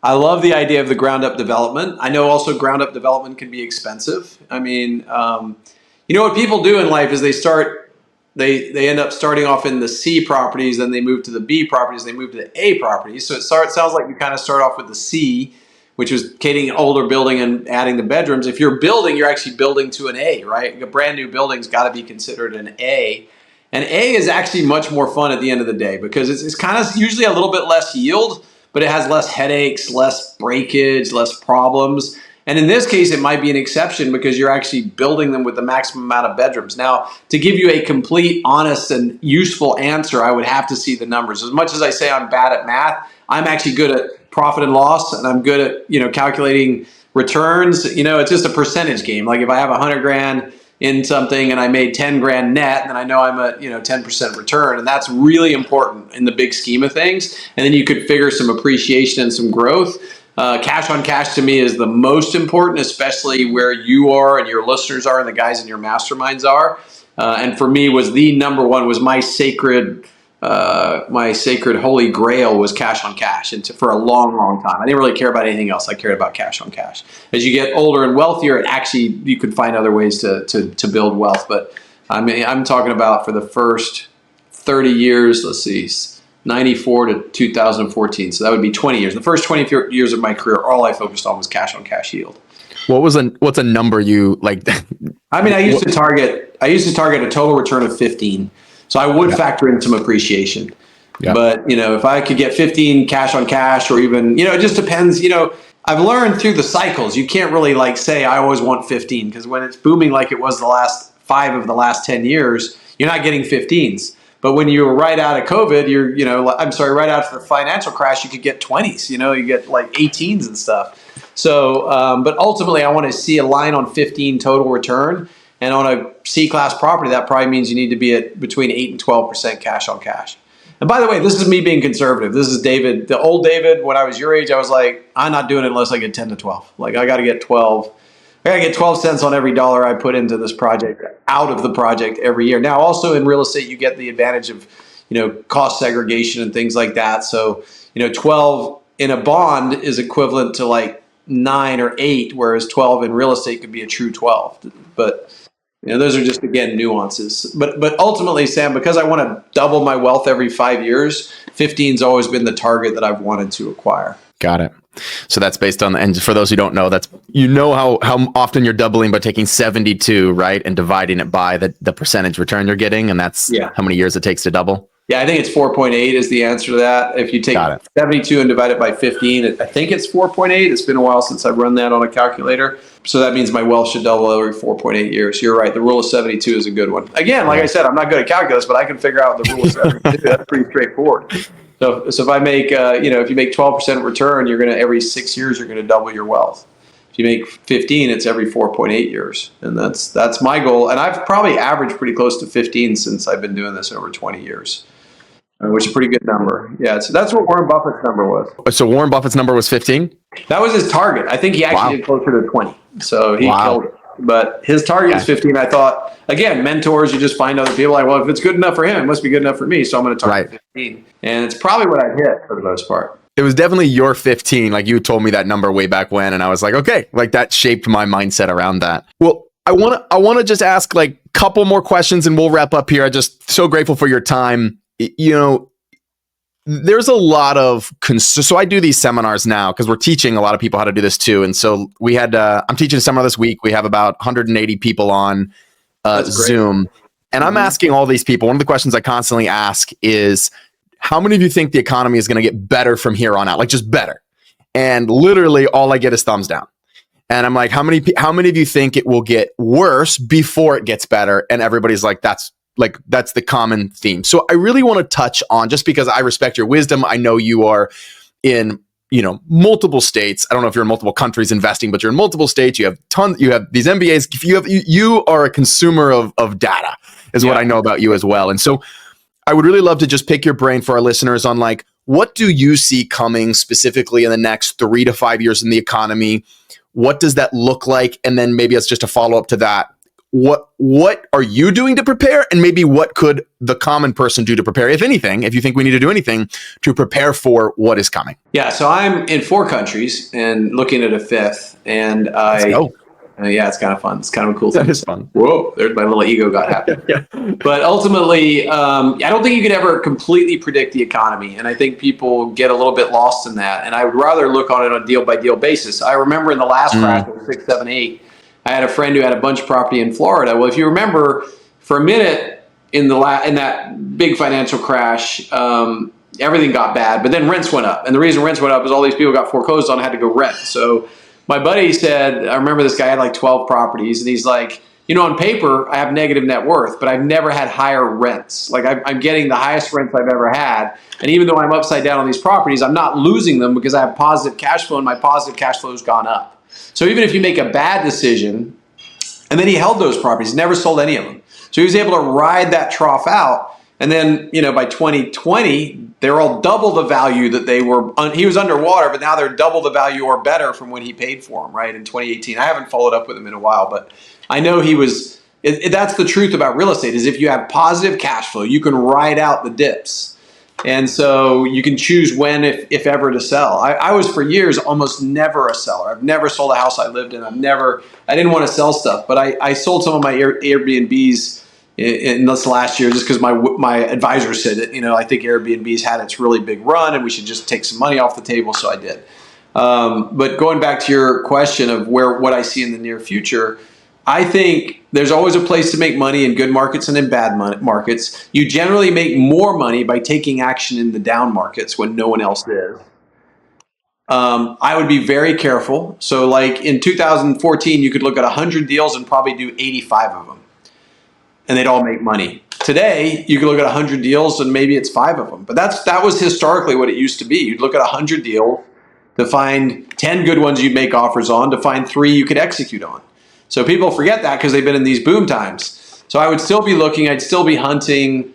I love the idea of the ground up development. I know also ground up development can be expensive. I mean, what people do in life is they end up starting off in the C properties, then they move to the B properties, they move to the A properties. So it sounds like you kind of start off with the C, which was getting an older building and adding the bedrooms. If you're building, you're actually building to an A, right? A brand new building's got to be considered an A. And A is actually much more fun at the end of the day because it's kind of usually a little bit less yield, but it has less headaches, less breakage, less problems. And in this case, it might be an exception because you're actually building them with the maximum amount of bedrooms. Now, to give you a complete, honest, and useful answer, I would have to see the numbers. As much as I say I'm bad at math, I'm actually good at profit and loss, and I'm good at, calculating returns. It's just a percentage game. Like if I have 100 grand in something and I made 10 grand net, then I know I'm at 10% return, and that's really important in the big scheme of things. And then you could figure some appreciation and some growth. Cash on cash to me is the most important, especially where you are and your listeners are and the guys in your masterminds are. And for me, was the number one, was my sacred holy grail was cash on cash. And for a long, long time, I didn't really care about anything else. I cared about cash on cash. As you get older and wealthier, you could find other ways to build wealth. But I'm talking about for the first 30 years, let's see, 94 to 2014. So that would be 20 years. The first 20 years of my career, all I focused on was cash on cash yield. What's a number you like? I used to target a total return of 15. So I would factor in some appreciation. Yeah. But, if I could get 15 cash on cash, or even, it just depends. I've learned through the cycles, you can't really say I always want 15, because when it's booming like it was the last 5 of the last 10 years, you're not getting 15s. But when you were right out of COVID, right after the financial crash, you could get 20s, you get like 18s and stuff. So, but ultimately I want to see a line on 15 total return. And on a C-class property, that probably means you need to be at between 8 and 12% cash on cash. And by the way, this is me being conservative. This is David, the old David. When I was your age, I was like, I'm not doing it unless I get 10 to 12. Like I got to get 12. I got to get 12 cents on every dollar I put into this project out of the project every year. Now, also in real estate, you get the advantage of, cost segregation and things like that. So, 12 in a bond is equivalent to like 9 or 8, whereas 12 in real estate could be a true 12. But those are just, again, nuances. But ultimately, Sam, because I want to double my wealth every 5 years, 15's always been the target that I've wanted to acquire. Got it. So that's based on, and for those who don't know, that's, how often you're doubling by taking 72, right? And dividing it by the percentage return you're getting. And that's how many years it takes to double. Yeah, I think it's 4.8 is the answer to that. If you take 72 and divide it by 15, I think it's 4.8. It's been a while since I've run that on a calculator. So that means my wealth should double every 4.8 years. You're right. The rule of 72 is a good one. Again, like I said, I'm not good at calculus, but I can figure out the rule of 72. That's pretty straightforward. So if I make, if you make 12% return, every 6 years, you're going to double your wealth. If you make 15, it's every 4.8 years. And that's my goal. And I've probably averaged pretty close to 15 since I've been doing this over 20 years. Which is a pretty good number. Yeah, so that's what Warren Buffett's number was. So Warren Buffett's number was 15? That was his target. I think he actually did closer to 20. So he killed it. But his target was 15. I thought, again, mentors, you just find other people like, well, if it's good enough for him, it must be good enough for me. So I'm going to target 15. And it's probably what I hit for the most part. It was definitely your 15. Like you told me that number way back when. And I was like, okay, like that shaped my mindset around that. Well, I want to just ask like a couple more questions and we'll wrap up here. I'm just so grateful for your time. There's a lot of so I do these seminars now because we're teaching a lot of people how to do this too. And so we had I'm teaching a seminar this week. We have about 180 people on Zoom, and I'm asking all these people. One of the questions I constantly ask is, how many of you think the economy is going to get better from here on out? Like just better? And literally all I get is thumbs down. And I'm like, how many of you think it will get worse before it gets better? And everybody's like, that's the common theme. So I really want to touch on, just because I respect your wisdom. I know you are in, multiple states. I don't know if you're in multiple countries investing, but you're in multiple states. You have these MBAs. You are a consumer of data is what I know about you as well. And so I would really love to just pick your brain for our listeners on like, what do you see coming specifically in the next 3 to 5 years in the economy? What does that look like? And then maybe it's just a follow up to that. What are you doing to prepare? And maybe what could the common person do to prepare, if anything, if you think we need to do anything to prepare for what is coming? Yeah, so I'm in 4 countries and looking at a 5th. And it's kind of fun. It's kind of a cool thing. That is fun. Whoa, there's my little ego got happy. But ultimately, I don't think you could ever completely predict the economy. And I think people get a little bit lost in that. And I would rather look on it on a deal by deal basis. I remember in the last crash of 6, 7, 8, I had a friend who had a bunch of property in Florida. Well, if you remember, for a minute in that big financial crash, everything got bad, but then rents went up. And the reason rents went up is all these people got foreclosed on and had to go rent. So my buddy said, I remember this guy had like 12 properties, and he's like, on paper, I have negative net worth, but I've never had higher rents. Like I'm getting the highest rents I've ever had. And even though I'm upside down on these properties, I'm not losing them because I have positive cash flow, and my positive cash flow has gone up. So even if you make a bad decision, and then he held those properties, never sold any of them. So he was able to ride that trough out. And then, by 2020, they're all double the value that they were. He was underwater, but now they're double the value or better from when he paid for them, right? In 2018. I haven't followed up with him in a while, but I know he was. That's the truth about real estate, is if you have positive cash flow, you can ride out the dips. And so you can choose when, if ever, to sell. I was for years almost never a seller. I've never sold a house I lived in. I didn't want to sell stuff, but I sold some of my Airbnbs in this last year just because my advisor said that, I think Airbnb's had its really big run and we should just take some money off the table. So I did. But going back to your question of what I see in the near future, I think there's always a place to make money in good markets and in bad markets. You generally make more money by taking action in the down markets when no one else is. I would be very careful. So like in 2014, you could look at 100 deals and probably do 85 of them, and they'd all make money. Today, you could look at 100 deals and maybe it's 5 of them. But that was historically what it used to be. You'd look at 100 deals to find 10 good ones you'd make offers on, to find 3 you could execute on. So people forget that because they've been in these boom times. So I would still be looking, I'd still be hunting,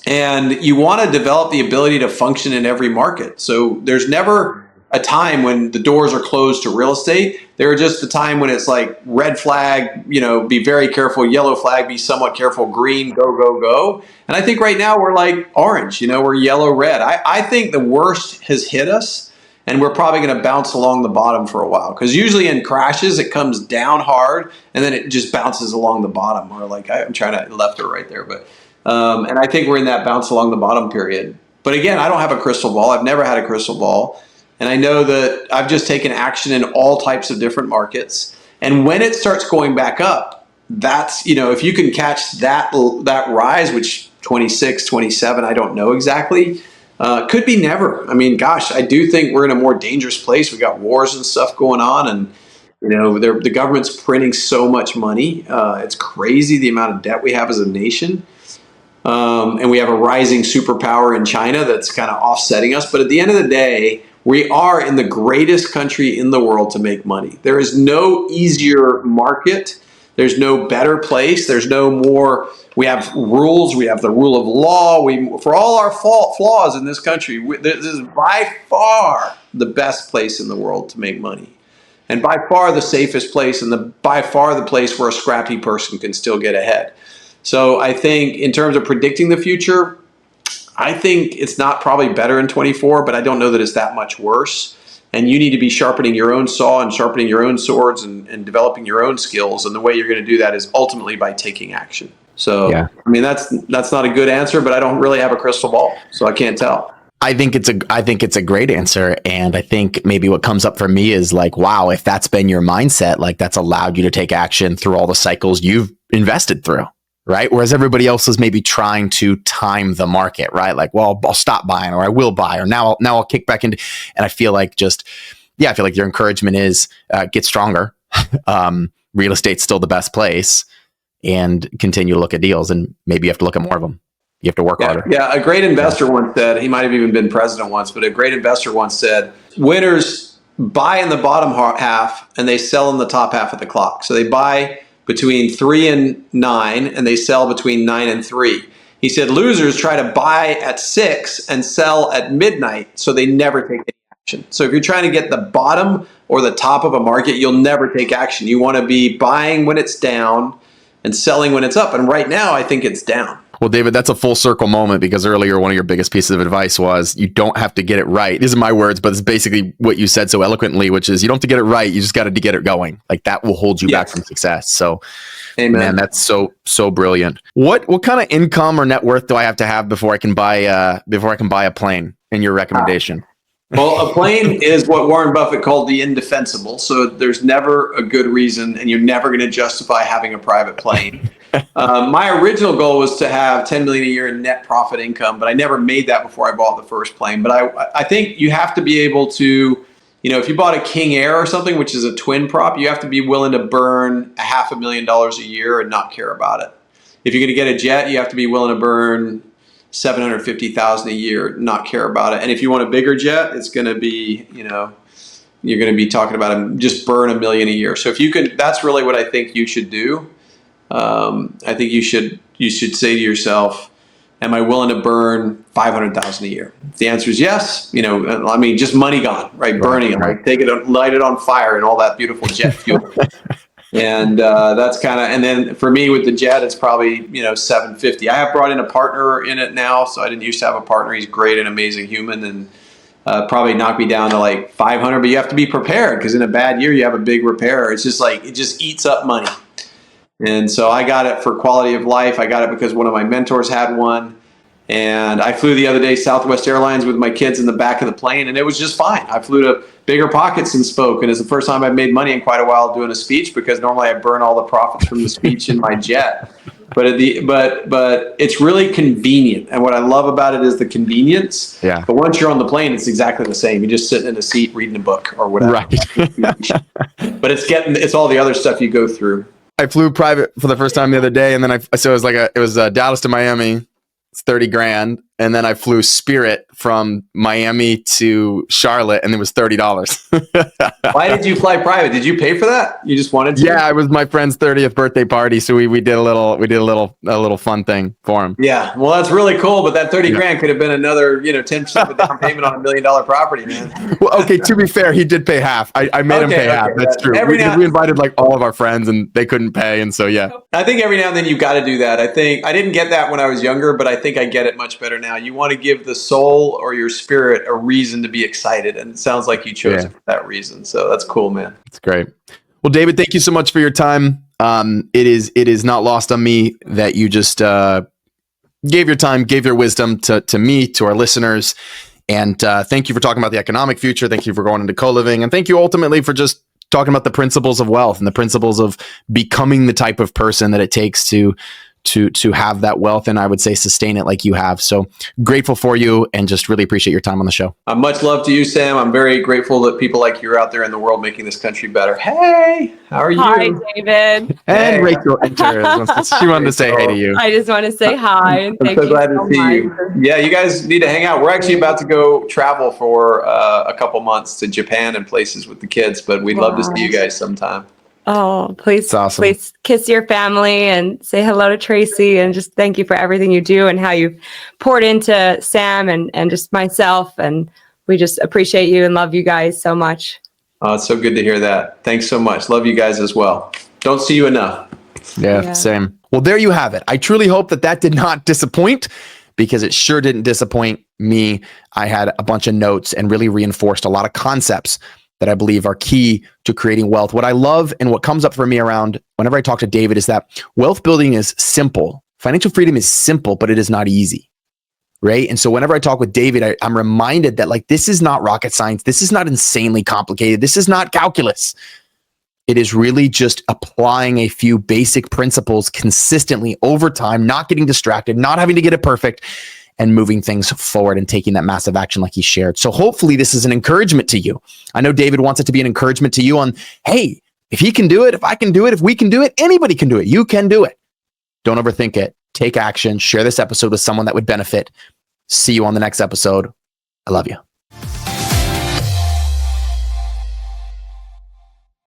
and you want to develop the ability to function in every market. So there's never a time when the doors are closed to real estate. There are just a time when it's like red flag, be very careful, yellow flag, be somewhat careful, green, go, go, go. And I think right now we're like orange, we're yellow, red. I think the worst has hit us, and we're probably going to bounce along the bottom for a while, because usually in crashes, it comes down hard and then it just bounces along the bottom, or like I'm trying to left or right there. But and I think we're in that bounce along the bottom period. But again, I don't have a crystal ball. I've never had a crystal ball. And I know that I've just taken action in all types of different markets. And when it starts going back up, that's, if you can catch that rise, which 26, 27, I don't know exactly, could be never. I mean, gosh, I do think we're in a more dangerous place. We got wars and stuff going on, and the government's printing so much money. It's crazy the amount of debt we have as a nation. And we have a rising superpower in China that's kind of offsetting us. But at the end of the day, we are in the greatest country in the world to make money. There is no easier market. There's no better place. There's no more. We have rules. We have the rule of law. For all our flaws in this country, this is by far the best place in the world to make money, and by far the safest place, and by far the place where a scrappy person can still get ahead. So I think in terms of predicting the future, I think it's not probably better in 24, but I don't know that it's that much worse. And you need to be sharpening your own saw and sharpening your own swords and developing your own skills. And the way you're going to do that is ultimately by taking action. So, yeah. I mean, that's not a good answer, but I don't really have a crystal ball, so I can't tell. I think it's a great answer. And I think maybe what comes up for me is like, wow, if that's been your mindset, like that's allowed you to take action through all the cycles you've invested through. Right. Whereas everybody else is maybe trying to time the market, right? Like, well, I'll stop buying, or I will buy, or now I'll kick back into. And I feel like I feel like your encouragement is get stronger. Real estate's still the best place, and continue to look at deals. And maybe you have to look at more of them. You have to work harder. Yeah. A great investor once said, he might have even been president once, but a great investor once said, winners buy in the bottom half and they sell in the top half of the clock. So they buy between 3 and 9, and they sell between 9 and 3. He said losers try to buy at 6 and sell at midnight, so they never take any action. So if you're trying to get the bottom or the top of a market, you'll never take action. You want to be buying when it's down and selling when it's up. And right now, I think it's down. Well, David, that's a full circle moment, because earlier one of your biggest pieces of advice was you don't have to get it right. These are my words, but it's basically what you said so eloquently, which is you don't have to get it right. You just got to get it going. Like that will hold you back from success. So, amen. Man, that's so brilliant. What kind of income or net worth do I have to have before I can buy a plane in your recommendation? Well, a plane is what Warren Buffett called the indefensible. So there's never a good reason, and you're never going to justify having a private plane. My original goal was to have 10 million a year in net profit income, but I never made that before I bought the first plane. But I think you have to be able to, if you bought a King Air or something, which is a twin prop, you have to be willing to burn $500,000 a year and not care about it. If you're going to get a jet, you have to be willing to burn $750,000 a year, not care about it. And if you want a bigger jet, it's going to be, you're going to be talking about just burn $1 million a year. So if you could, that's really what I think you should do. I think you should say to yourself, am I willing to burn $500,000 a year? If the answer is yes, just money gone, right? Burning it, right? Take it, light it on fire and all that beautiful jet fuel. And that's and then for me with the jet, it's probably, $750. I have brought in a partner in it now. So I didn't used to have a partner. He's great and amazing human, and probably knock me down to like 500, but you have to be prepared because in a bad year, you have a big repair. It's just it just eats up money. And so I got it for quality of life. I got it because one of my mentors had one. And I flew the other day, Southwest Airlines, with my kids in the back of the plane, and it was just fine. I flew to Bigger Pockets and spoke, and it's the first time I've made money in quite a while doing a speech, because normally I burn all the profits from the speech in my jet. But it's really convenient, and what I love about it is the convenience. Yeah. But once you're on the plane, it's exactly the same. You're just sitting in a seat reading a book or whatever. Right. But it's all the other stuff you go through. I flew private for the first time the other day, and then it was Dallas to Miami. It's $30,000, and then I flew Spirit from Miami to Charlotte, and it was $30. Why did you fly private? Did you pay for that? You just wanted to? Yeah, it was my friend's 30th birthday party, so we did a little fun thing for him. Yeah, well, that's really cool, but that $30,000 could have been another 10% of a down payment on $1 million property, man. Well, okay, to be fair, he did pay half. I made him pay half. That's true. We invited like all of our friends, and they couldn't pay, and so yeah. I think every now and then you've got to do that. I think I didn't get that when I was younger, but I think I get it much better now. You want to give the soul or your spirit a reason to be excited, and it sounds like you chose it for that reason. So that's cool, man. That's great. Well, David, thank you so much for your time. It is not lost on me that you just gave your time, gave your wisdom to me, to our listeners, and thank you for talking about the economic future. Thank you for going into co-living, and thank you ultimately for just talking about the principles of wealth and the principles of becoming the type of person that it takes to have that wealth, and I would say sustain it like you have. So grateful for you, and just really appreciate your time on the show. Much love to you, Sam. I'm very grateful that people like you are out there in the world making this country better. Hey, how are you? Hi, David. And Rachel enters. She wanted to say hey to you. I just want to say hi. And I'm so glad to see you. Yeah, you guys need to hang out. We're actually about to go travel for a couple months to Japan and places with the kids, but we'd love to see you guys sometime. Oh, please, awesome. Please kiss your family and say hello to Tracy, and just thank you for everything you do and how you've poured into Sam and just myself. And we just appreciate you and love you guys so much. Oh, it's so good to hear that. Thanks so much. Love you guys as well. Don't see you enough. Yeah, same. Well, there you have it. I truly hope that did not disappoint, because it sure didn't disappoint me. I had a bunch of notes and really reinforced a lot of concepts that I believe are key to creating wealth. What I love and what comes up for me around whenever I talk to David is that wealth building is simple. Financial freedom is simple, but it is not easy, right? And so whenever I talk with David, I'm reminded that this is not rocket science. This is not insanely complicated. This is not calculus. It is really just applying a few basic principles consistently over time, not getting distracted, not having to get it perfect, and moving things forward and taking that massive action like he shared. So hopefully this is an encouragement to you. I know David wants it to be an encouragement to you on, hey, if he can do it, if I can do it, if we can do it, anybody can do it. You can do it. Don't overthink it. Take action. Share this episode with someone that would benefit. See you on the next episode. I love you.